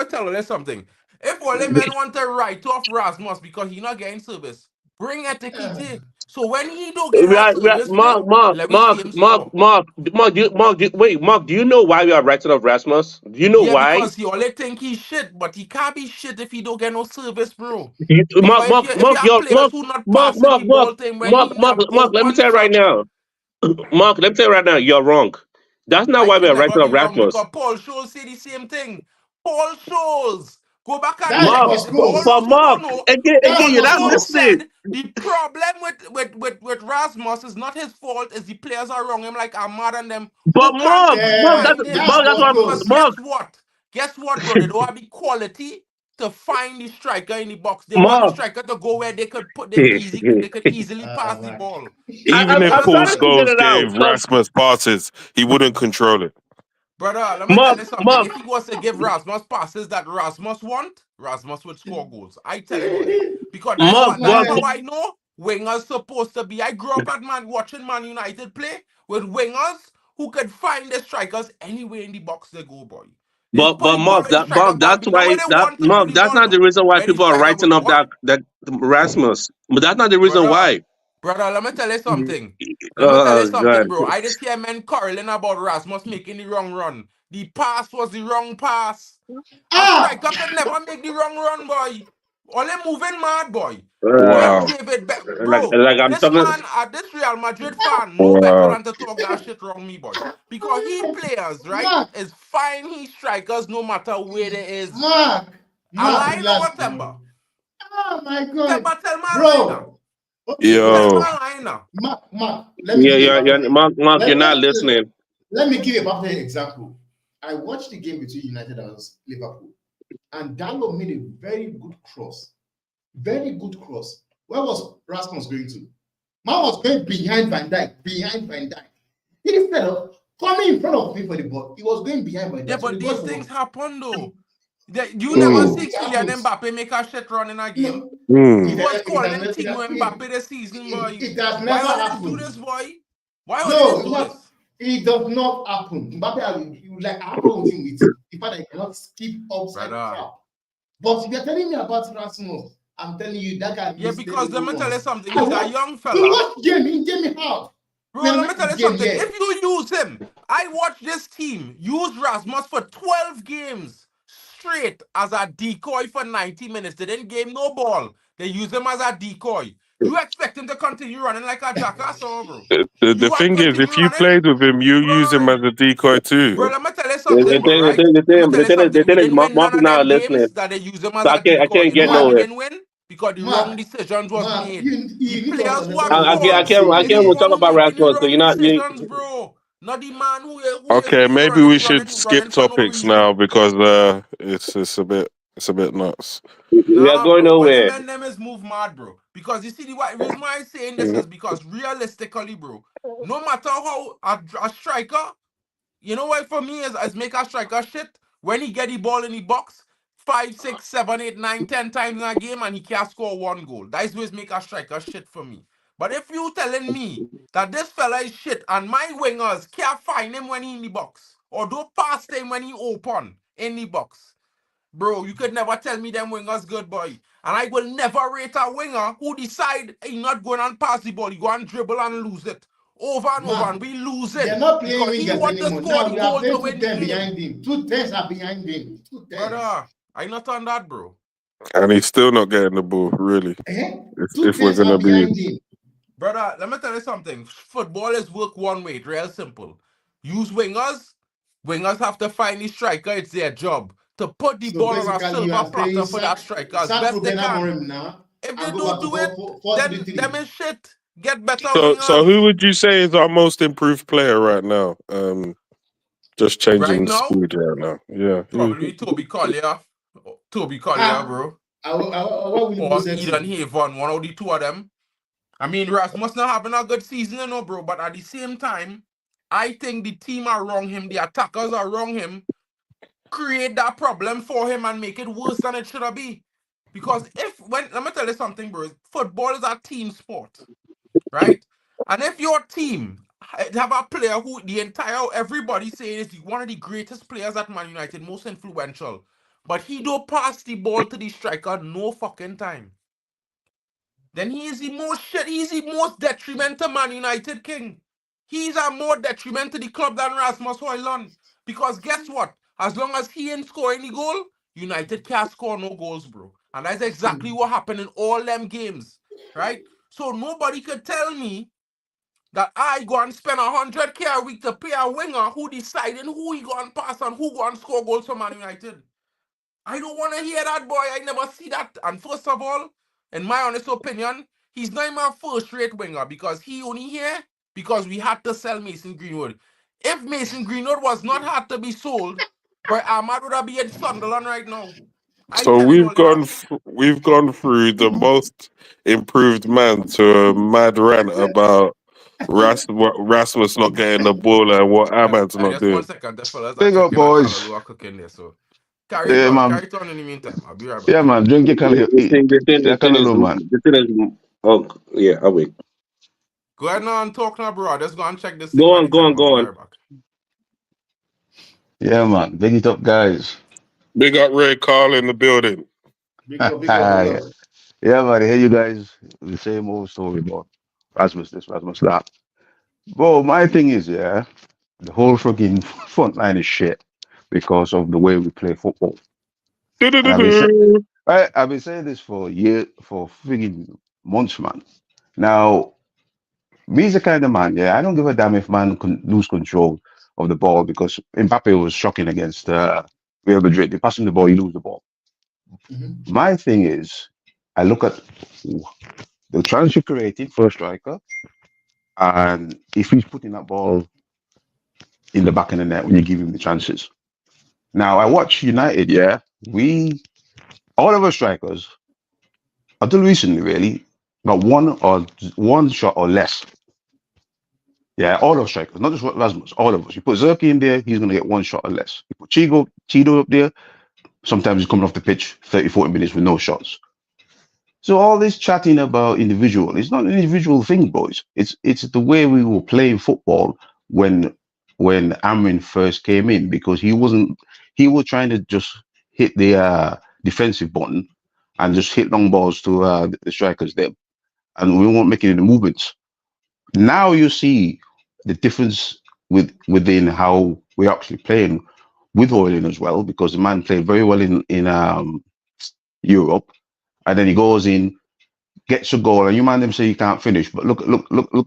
[SPEAKER 1] tell you something. If only men want to write off Rasmus because he not getting service, bring Etekite. So when he don't get that service, let me see him score.
[SPEAKER 4] Mark, do you know why we are writing off Rasmus? Do you know
[SPEAKER 1] Yeah,
[SPEAKER 4] why?
[SPEAKER 1] because he only think he's shit, but he can't be shit if he don't get no service, bro.
[SPEAKER 4] Mark,
[SPEAKER 1] Because
[SPEAKER 4] Mark,
[SPEAKER 1] if you
[SPEAKER 4] Mark,
[SPEAKER 1] have players who not passing the ball thing when he in a
[SPEAKER 4] Let me
[SPEAKER 1] open
[SPEAKER 4] tell you right
[SPEAKER 1] shot,
[SPEAKER 4] now. Mark, let me tell you right now, you're wrong. That's not
[SPEAKER 1] I
[SPEAKER 4] why we
[SPEAKER 1] can
[SPEAKER 4] are
[SPEAKER 1] never
[SPEAKER 4] writing off
[SPEAKER 1] be wrong
[SPEAKER 4] Rasmus.
[SPEAKER 1] because Paul Scholes say the same thing. Paul Scholes. Go back and
[SPEAKER 3] That's
[SPEAKER 1] check
[SPEAKER 4] Mark,
[SPEAKER 3] for
[SPEAKER 1] it. All
[SPEAKER 3] schools.
[SPEAKER 4] for
[SPEAKER 1] those who don't
[SPEAKER 4] Mark,
[SPEAKER 1] know,
[SPEAKER 3] That's
[SPEAKER 4] again,
[SPEAKER 1] Paul
[SPEAKER 4] you're
[SPEAKER 3] for
[SPEAKER 4] not
[SPEAKER 1] Scholes
[SPEAKER 3] schools.
[SPEAKER 4] listening.
[SPEAKER 1] said the problem with Rasmus is not his fault, is the players around him like Ahmad and them
[SPEAKER 4] But
[SPEAKER 1] who can't even find him.
[SPEAKER 3] That's for
[SPEAKER 1] Because
[SPEAKER 3] schools.
[SPEAKER 1] guess what? Guess what, bro? They don't have the quality to find the striker in the box. They want the
[SPEAKER 4] Mark,
[SPEAKER 1] striker to go where they could easily pass the
[SPEAKER 3] Man.
[SPEAKER 1] ball.
[SPEAKER 2] Even if
[SPEAKER 1] You
[SPEAKER 4] I'm
[SPEAKER 2] Paul
[SPEAKER 4] trying to
[SPEAKER 1] understand?
[SPEAKER 4] figure
[SPEAKER 2] Scholes
[SPEAKER 4] it out.
[SPEAKER 2] gave Rasmus passes, he wouldn't control it.
[SPEAKER 1] Brother, let me tell
[SPEAKER 4] Mark,
[SPEAKER 1] you something.
[SPEAKER 4] Mark,
[SPEAKER 1] If he was to give Rasmus passes that Rasmus want, Rasmus would score goals. I tell anybody. Because
[SPEAKER 4] Mark,
[SPEAKER 1] that's
[SPEAKER 4] Mark,
[SPEAKER 1] how I know wingers supposed to be. I grew up at watching Man United play with wingers who could find the strikers anywhere in the box they go, boy. They put the ball
[SPEAKER 4] Mark,
[SPEAKER 1] where the striker got
[SPEAKER 4] that's
[SPEAKER 1] be. Not
[SPEAKER 4] why
[SPEAKER 1] where they want to put
[SPEAKER 4] Mark,
[SPEAKER 1] the
[SPEAKER 4] that's
[SPEAKER 1] ball
[SPEAKER 4] not
[SPEAKER 1] to.
[SPEAKER 4] the reason why
[SPEAKER 1] Where the
[SPEAKER 4] people are
[SPEAKER 1] striker
[SPEAKER 4] writing
[SPEAKER 1] going.
[SPEAKER 4] off
[SPEAKER 1] What?
[SPEAKER 4] that Rasmus. But that's not the reason
[SPEAKER 1] Brother,
[SPEAKER 4] why.
[SPEAKER 1] let me tell you something. Let me tell you
[SPEAKER 4] Oh
[SPEAKER 1] something,
[SPEAKER 4] God.
[SPEAKER 1] bro. I just hear men quarreling about Rasmus making the wrong run. The pass was the wrong pass. A striker could never make the wrong run, boy. Only moving mad, boy. Bring
[SPEAKER 2] Wow.
[SPEAKER 1] David back.
[SPEAKER 4] Like
[SPEAKER 1] Bro,
[SPEAKER 4] I'm
[SPEAKER 1] this
[SPEAKER 4] talking.
[SPEAKER 1] man, this Real Madrid fan, no better
[SPEAKER 2] Wow.
[SPEAKER 1] than to talk that shit wrong me, boy. Because he players, right,
[SPEAKER 3] Mark,
[SPEAKER 1] is fine, he strikers no matter where they is.
[SPEAKER 3] Mark,
[SPEAKER 1] I
[SPEAKER 3] Mark,
[SPEAKER 1] lie no
[SPEAKER 3] relax
[SPEAKER 1] what Temba.
[SPEAKER 3] now. Oh my God.
[SPEAKER 1] Temba tell my lie now.
[SPEAKER 3] Bro. Okay,
[SPEAKER 1] Tell
[SPEAKER 3] let's
[SPEAKER 2] Yo.
[SPEAKER 1] my lie now.
[SPEAKER 3] Mark, let me give you a perfect
[SPEAKER 4] Mark, you're not listening.
[SPEAKER 3] let me give you a perfect example. I watched the game between United and Liverpool, and Dallo made a very good cross. Very good cross. Where was Rasmus going to? Man was going behind Van Dijk. Instead of coming in front of me for the ball, he was going behind Van Dijk.
[SPEAKER 1] Yeah,
[SPEAKER 3] So
[SPEAKER 1] but
[SPEAKER 3] the
[SPEAKER 1] these
[SPEAKER 3] goal
[SPEAKER 1] things
[SPEAKER 3] was
[SPEAKER 1] happen though. You never see
[SPEAKER 3] it
[SPEAKER 1] Kylian
[SPEAKER 3] happens.
[SPEAKER 1] Mbappe make a shit run in a game.
[SPEAKER 2] Mm.
[SPEAKER 1] Who was calling him Tino Mbappe this season, boy?
[SPEAKER 3] It has
[SPEAKER 1] Why
[SPEAKER 3] never
[SPEAKER 1] would they just do
[SPEAKER 3] happened.
[SPEAKER 1] this, boy? Why would they just
[SPEAKER 3] No,
[SPEAKER 1] do this?
[SPEAKER 3] it does not happen. Mbappe, you like I don't think with the fact that you cannot skip upside trap. But if you're telling me about Rasmus, I'm telling you that guy.
[SPEAKER 1] Yeah, because let me tell you something.
[SPEAKER 3] You
[SPEAKER 1] He's a young
[SPEAKER 3] You
[SPEAKER 1] fella.
[SPEAKER 3] watch game, he gave me half.
[SPEAKER 1] Bro, let me tell you something. If you use him, I watched this team use Rasmus for 12 games straight as a decoy for 90 minutes. They didn't give him no ball. They use him as a decoy. You expect him to continue running like a jackass, or bro?
[SPEAKER 2] The thing is, if you played with him, you use him as a decoy too.
[SPEAKER 1] Bro, let me tell you something, bro, right? Let me tell you something. We didn't win none of them games that they use him as a decoy. You know why we didn't win? because the
[SPEAKER 3] Mark,
[SPEAKER 1] wrong decisions was
[SPEAKER 3] Mark,
[SPEAKER 1] made.
[SPEAKER 3] you
[SPEAKER 1] The
[SPEAKER 3] need to
[SPEAKER 1] players who
[SPEAKER 3] understand
[SPEAKER 1] are
[SPEAKER 3] what
[SPEAKER 4] I
[SPEAKER 3] I'm
[SPEAKER 1] fault
[SPEAKER 3] saying.
[SPEAKER 4] can't
[SPEAKER 1] is the
[SPEAKER 4] even
[SPEAKER 1] one
[SPEAKER 4] talk
[SPEAKER 1] who
[SPEAKER 4] about
[SPEAKER 1] making the
[SPEAKER 4] Rashford. So
[SPEAKER 1] wrong
[SPEAKER 4] you're not.
[SPEAKER 1] decisions, bro. Not the man who
[SPEAKER 2] Okay,
[SPEAKER 1] is
[SPEAKER 2] maybe we should skip
[SPEAKER 1] running for no
[SPEAKER 2] topics
[SPEAKER 1] reason.
[SPEAKER 2] now because it's a bit nuts.
[SPEAKER 4] We are
[SPEAKER 1] Nah,
[SPEAKER 4] going
[SPEAKER 1] bro. But the
[SPEAKER 4] nowhere.
[SPEAKER 1] man them is move mad, bro. Because you see the reason why I'm saying this is because realistically, bro, no matter how a striker, you know what for me is make a striker shit when he get the ball in the box 5, 6, 7, 8, 9, 10 times in a game and he can't score 1 goal. That's what make a striker shit for me. But if you telling me that this fella is shit and my wingers can't find him when he in the box or don't pass him when he open in the box, bro, you could never tell me them wingers good, boy. And I will never rate a winger who decide he not going and pass the ball. He go and dribble and lose it over and over,
[SPEAKER 3] Mark,
[SPEAKER 1] and we losing
[SPEAKER 3] they're not playing
[SPEAKER 1] because he
[SPEAKER 3] wingers
[SPEAKER 1] want to
[SPEAKER 3] anymore.
[SPEAKER 1] score
[SPEAKER 3] Now
[SPEAKER 1] the
[SPEAKER 3] we are
[SPEAKER 1] goal to
[SPEAKER 3] playing
[SPEAKER 1] win the
[SPEAKER 3] 2-10
[SPEAKER 1] game.
[SPEAKER 3] behind him. 2-10s are behind him. 2-10s.
[SPEAKER 1] Brother, I not on that, bro.
[SPEAKER 2] And he's still not getting the ball, really. If we're
[SPEAKER 3] 2-10s
[SPEAKER 2] gonna
[SPEAKER 3] are
[SPEAKER 2] be
[SPEAKER 3] behind him.
[SPEAKER 1] Brother, let me tell you something. Football is work one way. It's real simple. Use wingers. Wingers have to find the striker. It's their job to put the
[SPEAKER 3] So
[SPEAKER 1] ball on a
[SPEAKER 3] basically, you
[SPEAKER 1] silver
[SPEAKER 3] are saying
[SPEAKER 1] platter for that striker as
[SPEAKER 3] sack
[SPEAKER 1] best they
[SPEAKER 3] Ruben
[SPEAKER 1] can.
[SPEAKER 3] Amorim now
[SPEAKER 1] If they
[SPEAKER 3] and go
[SPEAKER 1] don't
[SPEAKER 3] back to
[SPEAKER 1] do it,
[SPEAKER 3] 4-3-3.
[SPEAKER 1] then them is shit. Get better
[SPEAKER 2] so
[SPEAKER 1] wingers.
[SPEAKER 2] who would you say is our most improved player right now? Just
[SPEAKER 1] Right
[SPEAKER 2] changing
[SPEAKER 1] now,
[SPEAKER 2] speed right now. Yeah.
[SPEAKER 1] probably Toby Collier. Toby Collier, bro.
[SPEAKER 3] What will you
[SPEAKER 1] Or
[SPEAKER 3] set
[SPEAKER 1] Eden
[SPEAKER 3] him?
[SPEAKER 1] Havon, one of the two of them. I mean, Rasmus not having a good season, you know, bro. But at the same time, I think the team are wrong him. The attackers are wrong him. Create that problem for him and make it worse than it should have been. Because let me tell you something, bro. Football is a team sport, right? And if your team have a player who everybody saying is one of the greatest players at Man United, most influential, but he don't pass the ball to the striker no fucking time, then he's the most detriment to Man United, King. He's a more detriment to the club than Rasmus Højlund. Because guess what? As long as he ain't scoring the goal, United can't score no goals, bro. And that's exactly what happened in all them games, right? So nobody could tell me that I go and spend 100K a week to pay a winger who deciding who he go and pass and who go and score goals for Man United. I don't want to hear that, boy. I never see that. And first of all, in my honest opinion, he's not even a first-rate winger because he only here because we had to sell Mason Greenwood. If Mason Greenwood was not had to be sold, boy, Ahmad would have been at Sunderland right now. I
[SPEAKER 2] So
[SPEAKER 1] telling all you that.
[SPEAKER 2] we've gone through the most improved man to a mad rant about Rasmus not getting the ball and what Ahmad's
[SPEAKER 1] I
[SPEAKER 2] not
[SPEAKER 1] just 1
[SPEAKER 2] doing.
[SPEAKER 1] second, the fellas are
[SPEAKER 5] Big up,
[SPEAKER 1] checking a
[SPEAKER 5] boys.
[SPEAKER 1] Kalalua cooking there. So carry it
[SPEAKER 5] Yeah,
[SPEAKER 1] on.
[SPEAKER 5] man.
[SPEAKER 1] Carry it on in the meantime. I'll be right back.
[SPEAKER 5] Yeah, man. Drink your callaloo, man.
[SPEAKER 4] Oh, yeah, I'll wait.
[SPEAKER 1] Go ahead now and talk now, bro. Just go and check this
[SPEAKER 4] Go
[SPEAKER 1] thing
[SPEAKER 4] on, go
[SPEAKER 1] anytime.
[SPEAKER 4] on,
[SPEAKER 1] I'll be
[SPEAKER 4] go on.
[SPEAKER 1] right back.
[SPEAKER 5] Yeah, man. Big it up, guys.
[SPEAKER 2] Big up Ray Carl in the building.
[SPEAKER 3] Big up, big up, big up.
[SPEAKER 5] Yeah, man. Here you guys, the same old story about Rasmus this, Rasmus that. Bro, my thing is, yeah, the whole freaking front line is shit because of the way we play football. And I've been saying this for years, for freaking months, man. Now, me's the kind of man, yeah, I don't give a damn if man lose control of the ball because Mbappe was shocking against Real Madrid. They pass him the ball, you lose the ball.
[SPEAKER 3] Mm-hmm.
[SPEAKER 5] My thing is, I look at the chance you created for a striker, and if he's putting that ball in the back of the net when you give him the chances. Now, I watch United, yeah, all of our strikers, until recently, really, got one shot or less. Yeah, all of strikers, not just Rasmus, all of us. You put Zerki in there, he's going to get one shot or less. You put Chido up there, sometimes he's coming off the pitch 30, 40 minutes with no shots. So all this chatting about individual, it's not an individual thing, boys. It's the way we were playing football when Amrin first came in, because he was trying to just hit the defensive button and just hit long balls to the strikers there, and we weren't making any movements. Now you see the difference within how we're actually playing with Højlund as well, because the man played very well in Europe, and then he goes in, gets a goal, and you man them say you can't finish, but look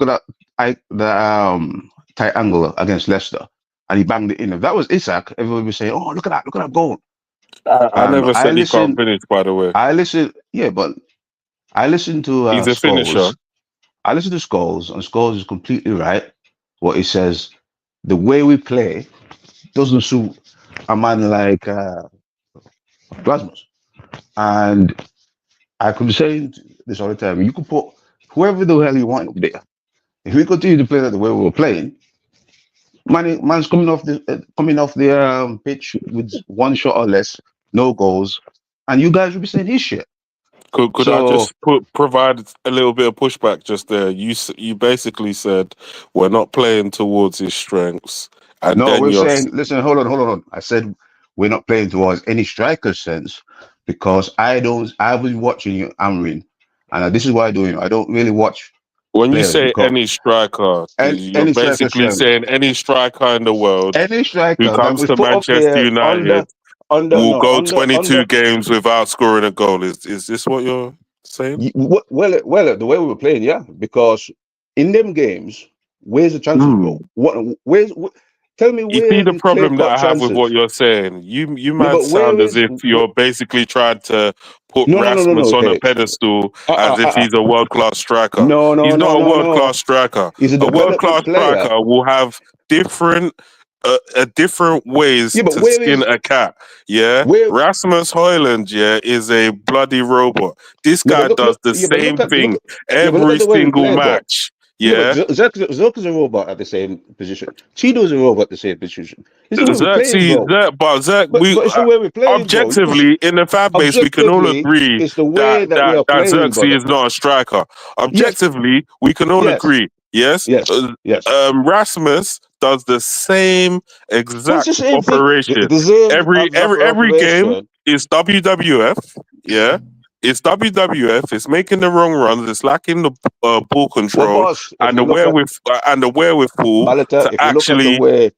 [SPEAKER 5] at that tight angle against Leicester, and he banged it in. If that was Isak, everybody would say, "Oh, look at that goal."
[SPEAKER 2] I never
[SPEAKER 5] I
[SPEAKER 2] said he can't
[SPEAKER 5] listen,
[SPEAKER 2] finish, by the way.
[SPEAKER 5] I listen, yeah, but I listened to
[SPEAKER 2] He's a finisher.
[SPEAKER 5] Scholes. I listened to Scholes, and Scholes is completely right. What he says, the way we play doesn't suit a man like Rasmus. And I could be saying this all the time. You could put whoever the hell you want up there. If we continue to play that the way we were playing, man's coming off the pitch with one shot or less, no goals, and you guys will be saying his shit.
[SPEAKER 2] Could I just provide a little bit of pushback just there? You basically said we're not playing towards his strengths, and
[SPEAKER 5] no,
[SPEAKER 2] then
[SPEAKER 5] we're
[SPEAKER 2] you're
[SPEAKER 5] saying, listen, hold on. I said we're not playing towards any striker's sense because I was watching you, Amrin, and this is why I don't really watch.
[SPEAKER 2] When you
[SPEAKER 5] players
[SPEAKER 2] say
[SPEAKER 5] because
[SPEAKER 2] any striker, you're
[SPEAKER 5] any striker
[SPEAKER 2] basically
[SPEAKER 5] strength,
[SPEAKER 2] saying any striker in the world
[SPEAKER 5] any
[SPEAKER 2] who
[SPEAKER 5] striker that
[SPEAKER 2] comes
[SPEAKER 5] we
[SPEAKER 2] to
[SPEAKER 5] put up
[SPEAKER 2] Manchester
[SPEAKER 5] there
[SPEAKER 2] United
[SPEAKER 5] under
[SPEAKER 2] will
[SPEAKER 5] no
[SPEAKER 2] go
[SPEAKER 5] under
[SPEAKER 2] 22 games without scoring a goal. Is this what you're saying?
[SPEAKER 5] well, the way we were playing, yeah, because in them games, where's the chances, bro? Tell me
[SPEAKER 2] You
[SPEAKER 5] where
[SPEAKER 2] see
[SPEAKER 5] are
[SPEAKER 2] the
[SPEAKER 5] them clear
[SPEAKER 2] problem that
[SPEAKER 5] cut
[SPEAKER 2] I have with what
[SPEAKER 5] chances?
[SPEAKER 2] you're saying. You
[SPEAKER 5] No,
[SPEAKER 2] might
[SPEAKER 5] but where
[SPEAKER 2] sound as
[SPEAKER 5] is
[SPEAKER 2] if you're basically trying to put
[SPEAKER 5] no,
[SPEAKER 2] Rasmus on a
[SPEAKER 5] okay.
[SPEAKER 2] pedestal as if he's a world-class striker.
[SPEAKER 5] No,
[SPEAKER 2] He's not a
[SPEAKER 5] no.
[SPEAKER 2] world-class striker.
[SPEAKER 5] He's a
[SPEAKER 2] A world-class
[SPEAKER 5] development player.
[SPEAKER 2] striker will have different ways
[SPEAKER 5] Yeah, but
[SPEAKER 2] to
[SPEAKER 5] where
[SPEAKER 2] skin
[SPEAKER 5] is
[SPEAKER 2] a cat. Yeah,
[SPEAKER 5] where?
[SPEAKER 2] Rasmus Højlund, yeah, is a bloody robot. This
[SPEAKER 5] No,
[SPEAKER 2] guy
[SPEAKER 5] but
[SPEAKER 2] does the
[SPEAKER 5] yeah, but
[SPEAKER 2] same thing
[SPEAKER 5] look
[SPEAKER 2] every
[SPEAKER 5] at the way we
[SPEAKER 2] single
[SPEAKER 5] play, though.
[SPEAKER 2] match.
[SPEAKER 5] Yeah, but
[SPEAKER 2] Yeah.
[SPEAKER 5] Zerk is a robot at the same position. Cheeto's a robot at the same position. It's the way we're playing, bro.
[SPEAKER 2] Zerk,
[SPEAKER 5] But it's the way we're playing, bro.
[SPEAKER 2] objectively in the fan base, we can all
[SPEAKER 5] Objectively,
[SPEAKER 2] agree
[SPEAKER 5] it's the way
[SPEAKER 2] that
[SPEAKER 5] that we are playing, brother.
[SPEAKER 2] Xerxes is not a striker.
[SPEAKER 5] Yes,
[SPEAKER 2] Objectively, we can all agree. Yes,
[SPEAKER 5] yes.
[SPEAKER 2] Rasmus does the same
[SPEAKER 5] Well, it's
[SPEAKER 2] exact
[SPEAKER 5] the same thing.
[SPEAKER 2] operation.
[SPEAKER 5] The same
[SPEAKER 2] Every game
[SPEAKER 5] operation.
[SPEAKER 2] is WWF. Yeah. It's WWF. It's making the wrong runs. It's lacking the ball
[SPEAKER 5] Well,
[SPEAKER 2] control
[SPEAKER 5] boss, if
[SPEAKER 2] and
[SPEAKER 5] we
[SPEAKER 2] the
[SPEAKER 5] look at
[SPEAKER 2] wherewithal
[SPEAKER 5] Balata,
[SPEAKER 2] to
[SPEAKER 5] if you look at the
[SPEAKER 2] actually.
[SPEAKER 5] way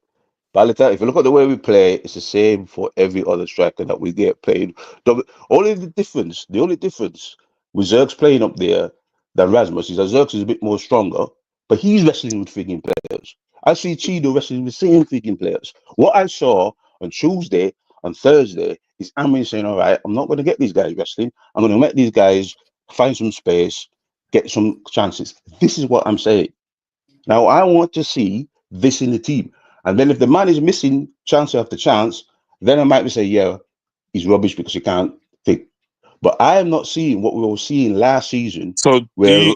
[SPEAKER 5] Balata, if you look at the way we play, it's the same for every other striker that we get played. The only difference with Zerk's playing up there than Rasmus is that Zerk's is a bit more stronger, but he's wrestling with freaking players. I see Cheeto wrestling with the same freaking players. What I saw on Tuesday, on Thursday, is Amrin saying, all right, I'm not going to get these guys wrestling. I'm going to let these guys find some space, get some chances. This is what I'm saying. Now, I want to see this in the team. And then if the man is missing chance after chance, then I might be saying, yeah, he's rubbish because he can't think. But I am not seeing what we were seeing last season.
[SPEAKER 2] So do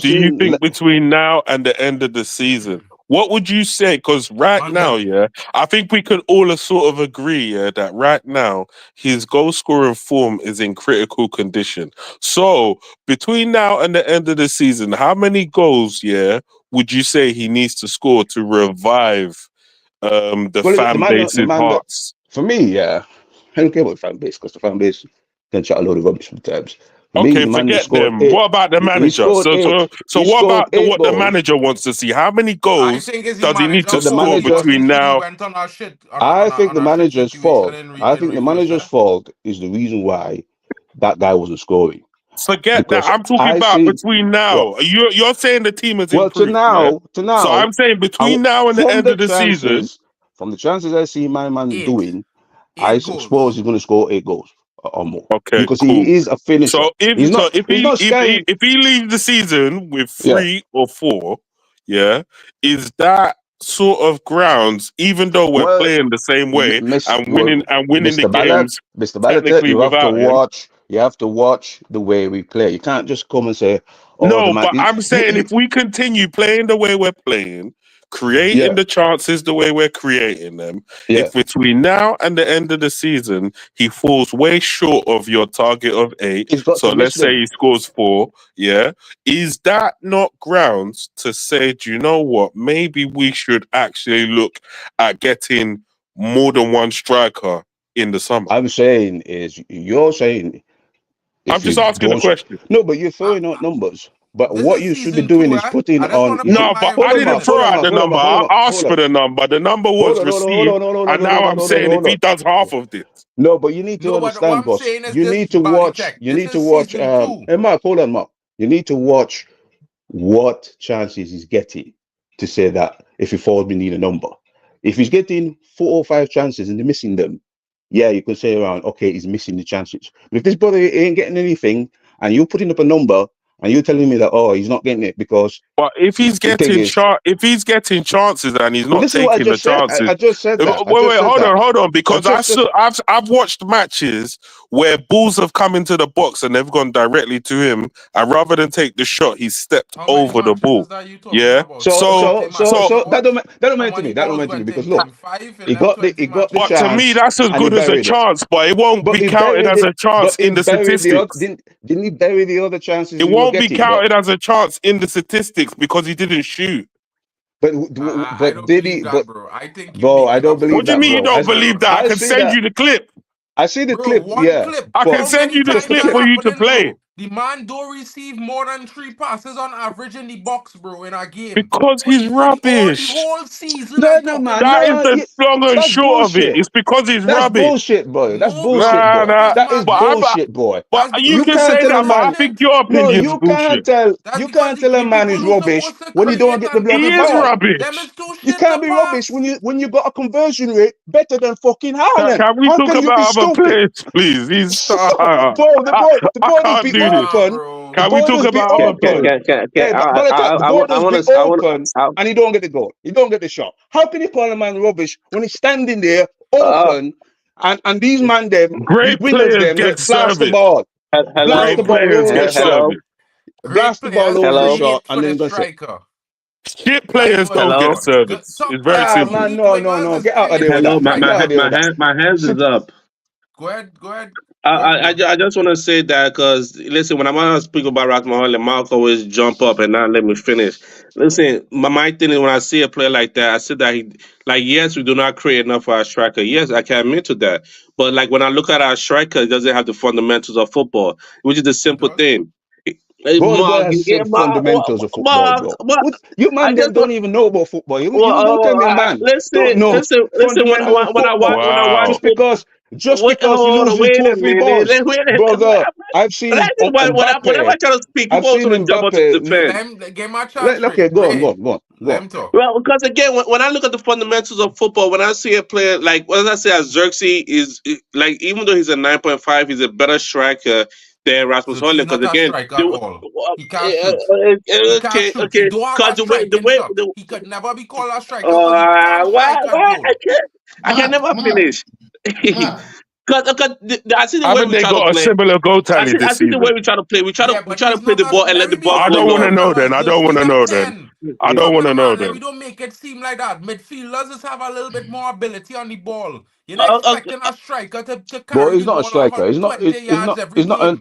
[SPEAKER 2] you think between now and the end of the season, what would you say? Because now, yeah, I think we can all sort of agree, yeah, that right now his goal scoring form is in critical condition. So between now and the end of the season, how many goals, yeah, would you say he needs to score to revive fan base's hearts?
[SPEAKER 5] For me, yeah, I don't care about the fan base because the fan base can chat a load of rubbish sometimes.
[SPEAKER 2] Okay, forget them. What about the manager? So what about what the manager wants to see? How many goals does he need to score between now?
[SPEAKER 5] I think the manager's fault. I think the manager's fault is the reason why that guy wasn't scoring.
[SPEAKER 2] Forget that. I'm talking about between now. You're saying the team has improved.
[SPEAKER 5] To now.
[SPEAKER 2] So I'm saying between now and the end of the season.
[SPEAKER 5] From the chances I see my man doing, I suppose he's going to score 8 goals or more.
[SPEAKER 2] Okay,
[SPEAKER 5] because
[SPEAKER 2] cool.
[SPEAKER 5] he is a finisher.
[SPEAKER 2] So if he leaves the season with 3 or 4, yeah, is that sort of grounds? Even though we're playing the same way and winning the games,
[SPEAKER 5] Mr. Ballard, you have to watch the way we play. You can't just come and say, "Oh,
[SPEAKER 2] no." But I'm saying if we continue playing the way we're playing, creating the chances the way we're creating them, if between now and the end of the season he falls way short of your target of 8, so let's say he scores 4, yeah, is that not grounds to say, do you know what, maybe we should actually look at getting more than one striker in the summer?
[SPEAKER 5] I'm saying is, you're saying,
[SPEAKER 2] I'm just asking a question.
[SPEAKER 5] No, but you're throwing out numbers. But what you should be doing is putting on.
[SPEAKER 2] No, but I didn't throw out the number. I asked for the number. The number was received, and now I'm saying if he does half of this.
[SPEAKER 5] No, but you need to understand, boss. You need to watch. You need to watch. Hey, Mark, hold on, Mark. You need to watch what chances he's getting to say that if he falls, we need a number. If he's getting 4 or 5 chances and they're missing them, yeah, you can say around, okay, he's missing the chances. But if this brother ain't getting anything and you're putting up a number, and you're telling me that he's not getting it because.
[SPEAKER 2] But if he's getting chances and he's not
[SPEAKER 5] This is what I
[SPEAKER 2] taking the
[SPEAKER 5] just said.
[SPEAKER 2] chances,
[SPEAKER 5] I just said that.
[SPEAKER 2] Wait, hold on, because I've watched matches where balls have come into the box and they've gone directly to him, and rather than take the shot, he's stepped over the ball. Yeah.
[SPEAKER 5] So that don't matter to me. That don't matter to me because look, he got the chance.
[SPEAKER 2] But to me, that's as good as a chance, but it won't be counted as a chance in the statistics.
[SPEAKER 5] Didn't he bury the other chances?
[SPEAKER 2] It won't be counted as a chance in the statistics because he didn't shoot.
[SPEAKER 5] But did he?
[SPEAKER 1] Bro, I think
[SPEAKER 5] I don't believe that.
[SPEAKER 2] What do you mean you don't believe that? I can send you the clip.
[SPEAKER 5] I see the clip. Yeah,
[SPEAKER 2] I can send you the clip for you to play.
[SPEAKER 1] The man don't receive more than 3 passes on average in the box, bro, in a game.
[SPEAKER 2] Because he's rubbish.
[SPEAKER 1] The whole season.
[SPEAKER 5] No, man.
[SPEAKER 2] That is the long and short of it. It's because he's rubbish.
[SPEAKER 5] Bullshit, boy. That's bullshit, boy. That is bullshit, boy.
[SPEAKER 2] But you can say that, but I think your opinion is bullshit.
[SPEAKER 5] You can't tell a man he's rubbish when you don't get the bloody
[SPEAKER 2] He is rubbish.
[SPEAKER 5] You can't be rubbish when you got a conversion rate better than fucking Haaland.
[SPEAKER 2] Can we talk about other players, please? He's
[SPEAKER 5] the boy is be open.
[SPEAKER 2] Can we talk about other players?
[SPEAKER 5] And he don't get the goal. He don't get the shot. How can you call a man rubbish when he's standing there open and these man them
[SPEAKER 2] great players get
[SPEAKER 5] blast the ball. Blast the ball over the shot. Blast the ball over the shot and then go striker.
[SPEAKER 2] Shit players don't get service. It's very simple.
[SPEAKER 5] Man, no. Get out of there.
[SPEAKER 4] Hello, my hands is up.
[SPEAKER 1] Go ahead.
[SPEAKER 4] I just want to say that because, listen, when I'm going to speak about Rasmus and Mark always jump up and not let me finish. Listen, my thing is when I see a player like that, I said that yes, we do not create enough for our striker. Yes, I can admit to that. But like when I look at our striker, he doesn't have the fundamentals of football, which is a simple thing.
[SPEAKER 5] Fundamentals of football, bro. You man don't even know about football. You don't tell me, man.
[SPEAKER 4] Listen. When I watch,
[SPEAKER 5] just because you lose 2 or 3 balls, brother. I've seen
[SPEAKER 4] whenever I try to speak, people also jump up to defend.
[SPEAKER 1] Get my chance.
[SPEAKER 5] Okay, go on.
[SPEAKER 4] Well, because again, when I look at the fundamentals of football, when I see a player like, what did I say, Xerxes is like, even though he's a 9.5, he's a better striker than Rasmus Højlund. Because again,
[SPEAKER 1] he can't shoot. He could never be called a striker.
[SPEAKER 4] I can never finish. Because I see the way we try to play.
[SPEAKER 2] A similar goal tally
[SPEAKER 4] I see the way we try to play. We try to play the ball and let the ball.
[SPEAKER 2] I don't want to know then. I don't want to know then.
[SPEAKER 1] We don't make it seem like that. Midfielders just have a little bit more ability on the ball. You're not expecting a striker to carry.
[SPEAKER 5] Bro, he's not a striker. He's not a centre forward.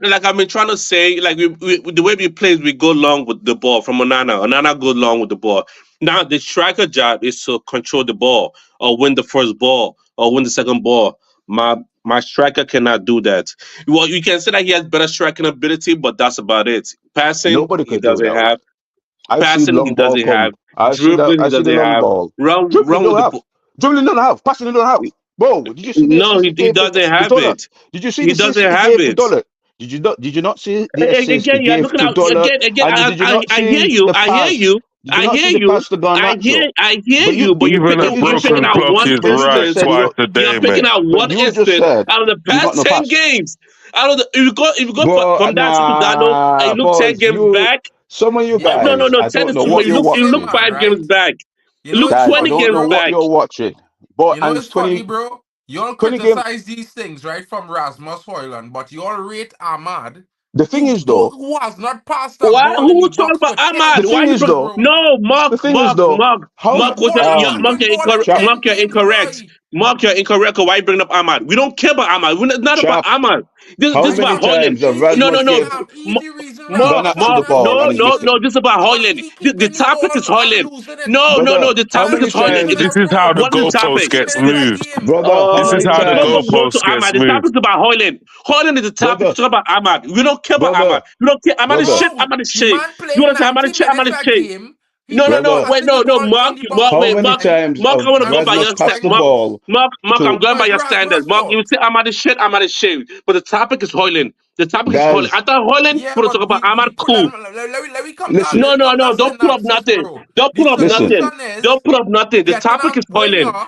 [SPEAKER 4] Like I've been trying to say, like the way we play, we go long with the ball from Onana. Onana go long with the ball. Now the striker job is to control the ball or win the first ball or win the second ball. My striker cannot do that. Well, you can say that he has better striking ability, but that's about it. Passing,
[SPEAKER 5] nobody
[SPEAKER 4] he doesn't have. Passing, he doesn't have. Dribbling, he doesn't have.
[SPEAKER 5] Dribbling, don't have. Passing, don't have. Bro, did you see?
[SPEAKER 4] No, he doesn't have it.
[SPEAKER 5] Did you see?
[SPEAKER 4] He doesn't have it.
[SPEAKER 5] Did you not see the assist he gave to Dollar?
[SPEAKER 4] I hear you. I hear you, but you're picking out one instance. You're picking out one instance out of the past 10 games. If you go from that to Dano, and you look 10 games back.
[SPEAKER 5] Some of you guys,
[SPEAKER 4] no. 10 is you look 5 games back. You look 20 games back.
[SPEAKER 5] You're watching, but
[SPEAKER 1] and it's 20, funny, bro. You all criticize these things, right, from Rasmus Højlund, but you all rate Ahmad.
[SPEAKER 5] The thing is, though,
[SPEAKER 1] who has not passed the ball.
[SPEAKER 4] Who talking about Ahmad?
[SPEAKER 5] The thing is, though,
[SPEAKER 4] no, Mark, you're incorrect. Mark, you're incorrect. Why you bringing up Ahmad? We don't care about Ahmad. It's not about Ahmad. This is about Højlund. No. No. This is about Højlund. The topic is Højlund. No. The topic is Højlund.
[SPEAKER 2] This is how the goalpost gets moved.
[SPEAKER 5] Brother,
[SPEAKER 2] this is how the goalpost gets moved.
[SPEAKER 4] The topic is about Højlund. Højlund is the topic. It's about Ahmad. We don't care about Ahmad. We don't care. Ahmad is shit. Ahmad is shit. You want to say Ahmad is shit? Ahmad is shit. No. Wait, no. Mark, I want to go by your standards. Mark, I'm going by your standards. Mark, you say Ahmad is shit. But the topic is Højlund. The topic is Højlund. I thought Højlund for talk about Ahmad. Cool. No. Don't put up nothing. The topic is Højlund.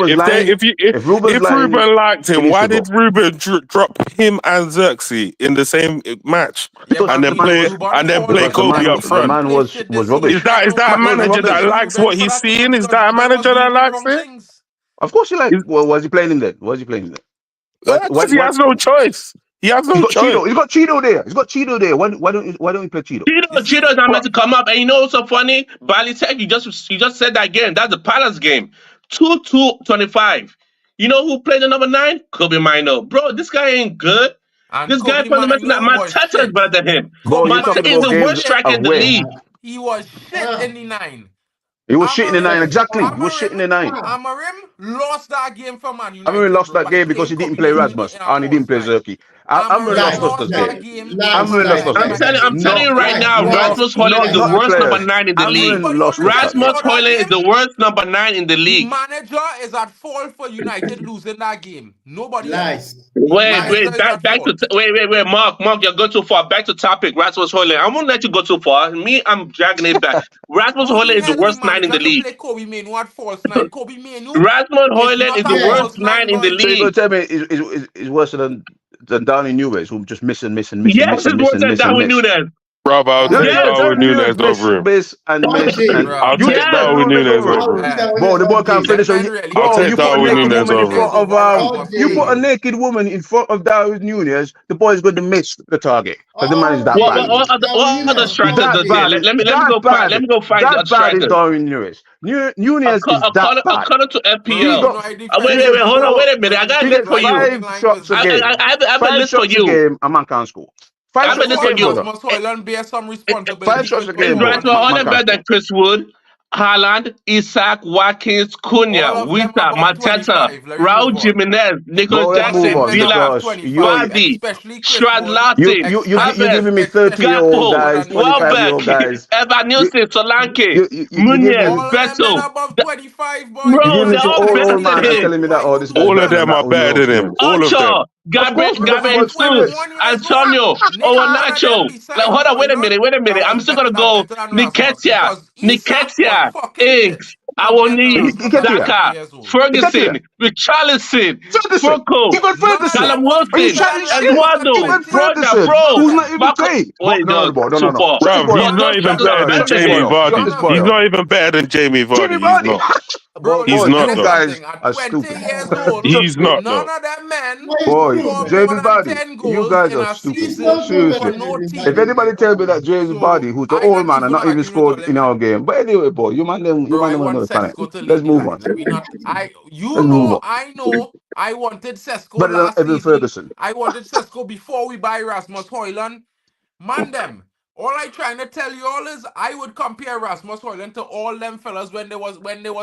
[SPEAKER 2] if Ruben liked him, why did Ruben drop him and Xerxes in the same match and then play Kobe up front?
[SPEAKER 5] The man was rubbish.
[SPEAKER 2] Is that a manager that likes what he's seeing? Is that a manager that likes it?
[SPEAKER 5] Of course he likes. Well, was he playing him then?
[SPEAKER 2] Because he has no choice. He has no choice.
[SPEAKER 5] He's got Cheeto there. Why don't we play Cheeto?
[SPEAKER 4] Cheeto is not meant to come up. And you know what's so funny? Bali Tech, you just said that game. That's the Palace game. 2-2-25. You know who played the number 9? Kobe Mino. Bro, this guy ain't good. And this guy fundamentally not Mateta is better than him. Mateta is the worst striker in the league.
[SPEAKER 1] He was shit in the 9.
[SPEAKER 5] He was shitting the nine, exactly. He was shitting the nine.
[SPEAKER 1] Amorim lost that game for Man United.
[SPEAKER 5] Amorim lost
[SPEAKER 1] bro,
[SPEAKER 5] that game because he didn't play Rasmus and he didn't play Zerki. Amorim lost that game. Amorim lost
[SPEAKER 4] I'm
[SPEAKER 5] that game.
[SPEAKER 4] telling you right now, Rasmus Højlund is the worst number 9 in the league. Rasmus Højlund is the worst number 9 in the league.
[SPEAKER 1] The manager is at fault for United losing that game. Nobody else.
[SPEAKER 4] Wait, back to Mark, you're going too far. Back to topic, Rasmus Højlund. I won't let you go too far. Me, I'm dragging it back. Rasmus Højlund is the worst 9 in the league. Rasmus Højlund is the worst 9 in the league.
[SPEAKER 5] So you're going to tell me it's worse than Darwin Núñez, who just missing.
[SPEAKER 4] Yes, it's worse than Darwin Núñez.
[SPEAKER 2] Bro, I'll take Darwin Núñez over him. I'll take Darwin Núñez over him.
[SPEAKER 5] Bro, the boy can't finish.
[SPEAKER 2] I'll take Darwin Núñez over him.
[SPEAKER 5] You put a naked woman in front of Darwin Núñez, the boy's going to miss the target. Because the man is that bad.
[SPEAKER 4] What other strikers does he? Let me go find the
[SPEAKER 5] that bad is Darwin Núñez. Núñez is that bad.
[SPEAKER 4] According to FPL. Wait, hold on, wait a minute. I got a list for you.
[SPEAKER 5] 5 shots a game.
[SPEAKER 4] I have a list for you.
[SPEAKER 5] A man can't score.
[SPEAKER 4] 5 shots a game.
[SPEAKER 5] 5 shots a game.
[SPEAKER 4] Rasmus Højlund better than Chris Wood, Haaland, Isaac, Watkins, Cunha, Wita, Mateta, Raul Jimenez, Nicholas Jackson, Villa, Vardy, Stradlatin,
[SPEAKER 5] You're giving me 30-year-old guys, 25-year-old guys.
[SPEAKER 4] Evan Nielsen, Solanke, Munez, Beto. Bro, they're all better than him.
[SPEAKER 2] All of them are better than him. All of them.
[SPEAKER 4] Gabriel Jesus, Antonio, Owonacho. Hold on, wait a minute. I'm still gonna go. Nketiah, Iggs, Awoni, Daka, Ferguson, Richarlison, Foucault, Callum Wilson, Eduardo, bro.
[SPEAKER 5] Who's not even playing?
[SPEAKER 2] No. He's not even better than Jamie Vardy. He's not even better than Jamie Vardy. He's not.
[SPEAKER 5] Those guys are stupid.
[SPEAKER 2] He's not.
[SPEAKER 1] None of them men.
[SPEAKER 5] Boy, Jamie Vardy, you guys are stupid. Seriously. If anybody tell me that James Vardy, who's the old man, and not even scored in our game, but anyway, boy, you man them on the planet. Let's move on.
[SPEAKER 1] I know. I wanted Sesko
[SPEAKER 5] Better than Evan Ferguson.
[SPEAKER 1] I wanted Sesko before we buy Rasmus Højlund. Man them. All I trying to tell you all is I would compare Rasmus Højlund to all them fellas when they was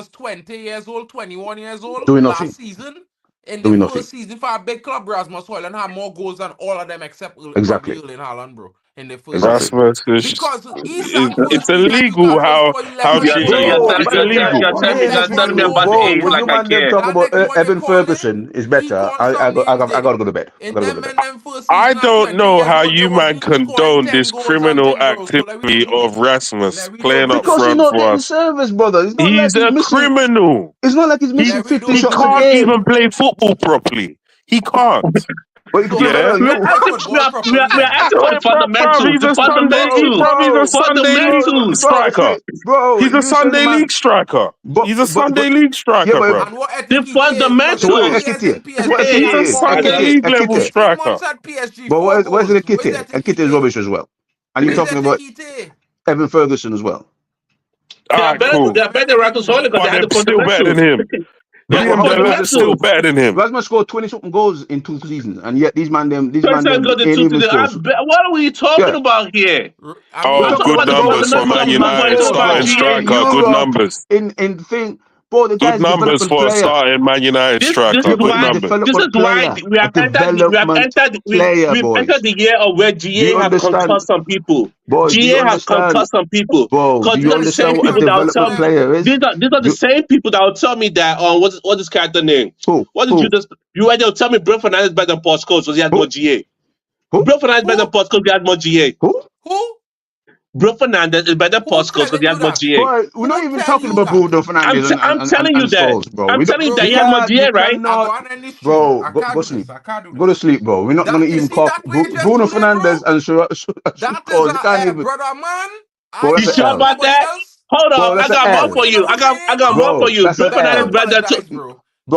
[SPEAKER 1] 20 years old, 21 years old last season. In the first season for a big club, Rasmus Højlund had more goals than all of them except Erling Haaland, bro. In the first
[SPEAKER 2] Rasmus is it's illegal how it's illegal.
[SPEAKER 4] You're telling me about the age like I care.
[SPEAKER 5] Talk about Evan Ferguson is better. I gotta go to bed.
[SPEAKER 2] I don't know how you man condone this criminal activity of Rasmus playing up front for us.
[SPEAKER 5] Service, brother.
[SPEAKER 2] He's a criminal.
[SPEAKER 5] It's not like he's missing 50 shots.
[SPEAKER 2] He can't even play football properly. He can't.
[SPEAKER 4] We're asking for fundamentals.
[SPEAKER 2] He's a Sunday League striker.
[SPEAKER 5] Bro,
[SPEAKER 2] he's a Sunday League striker. He's a Sunday League striker, bro.
[SPEAKER 4] The fundamentals.
[SPEAKER 2] He's a Sunday League level striker.
[SPEAKER 5] But where's the Nketiah? Nketiah is rubbish as well. And you're talking about Evan Ferguson as well.
[SPEAKER 2] Alright, cool.
[SPEAKER 4] They're better than Rasmus Højlund because they had the
[SPEAKER 2] still better than him. They're still better than him.
[SPEAKER 5] Rasmus scored 20-something goals in 2 seasons, and yet these man them
[SPEAKER 4] What are we talking about here?
[SPEAKER 2] Oh, good numbers for Man United starting striker. Good numbers.
[SPEAKER 5] In thing. The
[SPEAKER 2] good numbers for a starting Man United striker. Good numbers.
[SPEAKER 4] This is why we have entered the year of where GA have concussed some people. GA has concussed some people. Because these are the same people that will tell me. These are the same people that will tell me that what's this character name? What did you just? They'll tell me Bruno Fernandes is better than Paul Scholes because he had more GA. Bruno Fernandes is better than Paul Scholes because he had more GA.
[SPEAKER 1] Who?
[SPEAKER 4] Bruno Fernandes is better than Paul Scholes because he has more GA.
[SPEAKER 5] Boy, we're not even talking about Bruno Fernandes.
[SPEAKER 4] I'm telling you that. I'm telling you that he has more GA, right?
[SPEAKER 5] Bro, go sleep. Go to sleep, bro. We're not going to even talk. Bruno Fernandes and Scholes.
[SPEAKER 1] That is brother, man.
[SPEAKER 4] You sure about that? Hold on, I got one for you. I got one for you. Bruno Fernandes better than.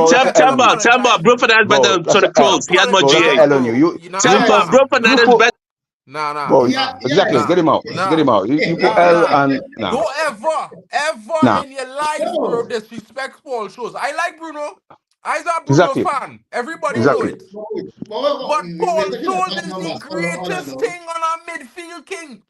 [SPEAKER 4] Tell me, Bruno Fernandes better than Toni Kroos. He has more GA. Tell me, Bruno Fernandes better.
[SPEAKER 1] Nah.
[SPEAKER 5] Bro, exactly. Get him out. Get him out. You put L and nah.
[SPEAKER 1] Don't ever in your life, bro, disrespect Paul Scholes. I like Bruno. I'm a Bruno fan. Everybody knows it. But Paul Scholes is the greatest thing on our midfield king.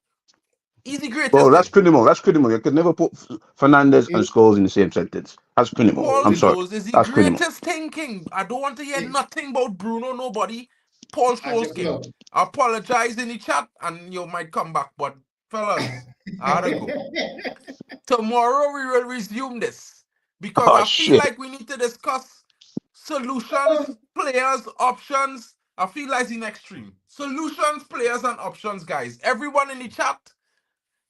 [SPEAKER 1] He's the greatest.
[SPEAKER 5] Bro, that's
[SPEAKER 1] thing.
[SPEAKER 5] criminal. That's criminal. You could never put Fernandez and Scholes in the same sentence. That's criminal.
[SPEAKER 1] Paul
[SPEAKER 5] I'm sorry.
[SPEAKER 1] Scholes is the
[SPEAKER 5] That's criminal.
[SPEAKER 1] greatest thinking. I don't want to hear nothing about Bruno, nobody. Paul Scholes came. I apologize in the chat and you might come back. But fellas, I gotta go. Tomorrow we will resume this. Because I feel like we need to discuss solutions, players, options. I feel like it's in extreme. Solutions, players, and options, guys. Everyone in the chat,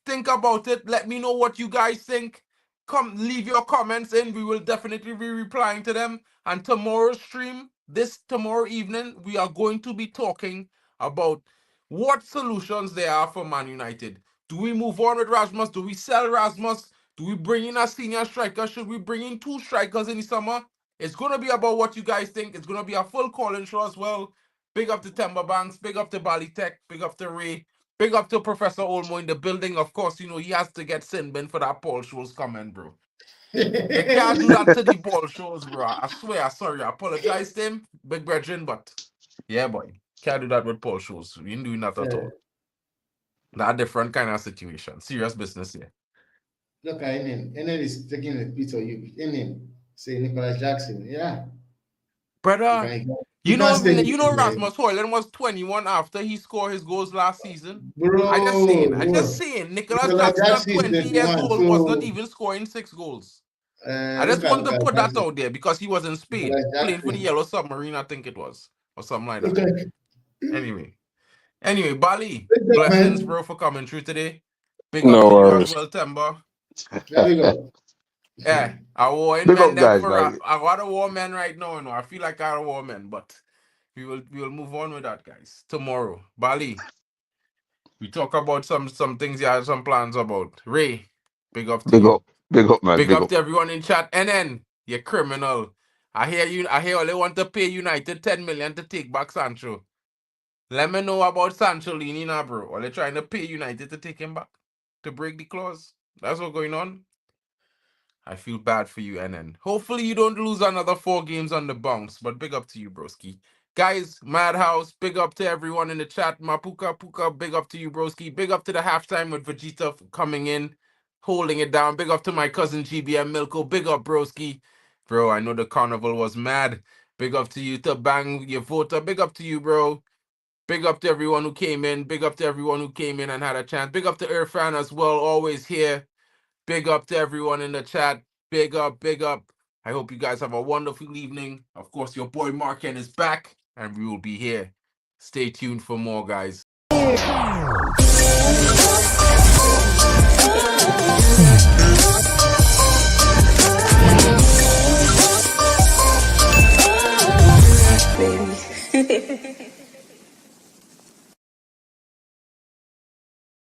[SPEAKER 1] think about it. Let me know what you guys think. Come leave your comments in. We will definitely be replying to them. And tomorrow's stream, tomorrow evening, we are going to be talking about what solutions there are for Man United. Do we move on with Rasmus? Do we sell Rasmus? Do we bring in a senior striker? Should we bring in 2 strikers in the summer? It's going to be about what you guys think. It's going to be a full call-in show as well. Big up to Timberbanks. Big up to Bali Tech. Big up to Ray. Big up to Professor Olmo in the building. Of course, you know, he has to get sin bin for that Paul shows comment, bro. You can't do that to the Paul shows, bro. I swear, sorry. I apologize to him, big brethren, but yeah, boy. Can't do that with Paul shows. We ain't doing that at all. That different kind of situation. Serious business here.
[SPEAKER 3] Look at NN. NN is taking a bit of you. NN. Say Nicholas Jackson. Yeah.
[SPEAKER 1] Brother, you know Rasmus Højlund was 21 after he scored his goals last season.
[SPEAKER 3] Bro,
[SPEAKER 1] I just saying, Nicholas Jackson at 20 years old was not even scoring 6 goals. I just want to put that out there because he was in Spain playing for the Yellow Submarine, I think it was, or something like that. Anyway, Bali, blessings, bro, for coming through today. Big up to you as well, Temba.
[SPEAKER 3] There we go.
[SPEAKER 1] Yeah, I war in men them for I got a war man right now. I feel like I got a war man, but we will move on with that, guys. Tomorrow, Bali. We talk about some things you had some plans about. Ray, big up to you.
[SPEAKER 5] Big up, man.
[SPEAKER 1] Big up to everyone in chat. And then you criminal. I hear they want to pay United 10 million to take back Sancho. Let me know about Sancho Lini now, bro. Or they trying to pay United to take him back to break the clause. That's what's going on. I feel bad for you, NN. Hopefully you don't lose another 4 games on the bounce, but big up to you, broski. Guys, Madhouse, big up to everyone in the chat. Mapuka, big up to you, broski. Big up to the halftime with Vegeta coming in, holding it down. Big up to my cousin GBM Milko. Big up, broski. Bro, I know the carnival was mad. Big up to you, to Bang your voter. Big up to you, bro. Big up to everyone who came in. Big up to everyone who came in and had a chance. Big up to Irfan as well, always here. Big up to everyone in the chat. Big up, big up. I hope you guys have a wonderful evening. Of course, your boy Marken is back, and we will be here. Stay tuned for more, guys.
[SPEAKER 6] Baby.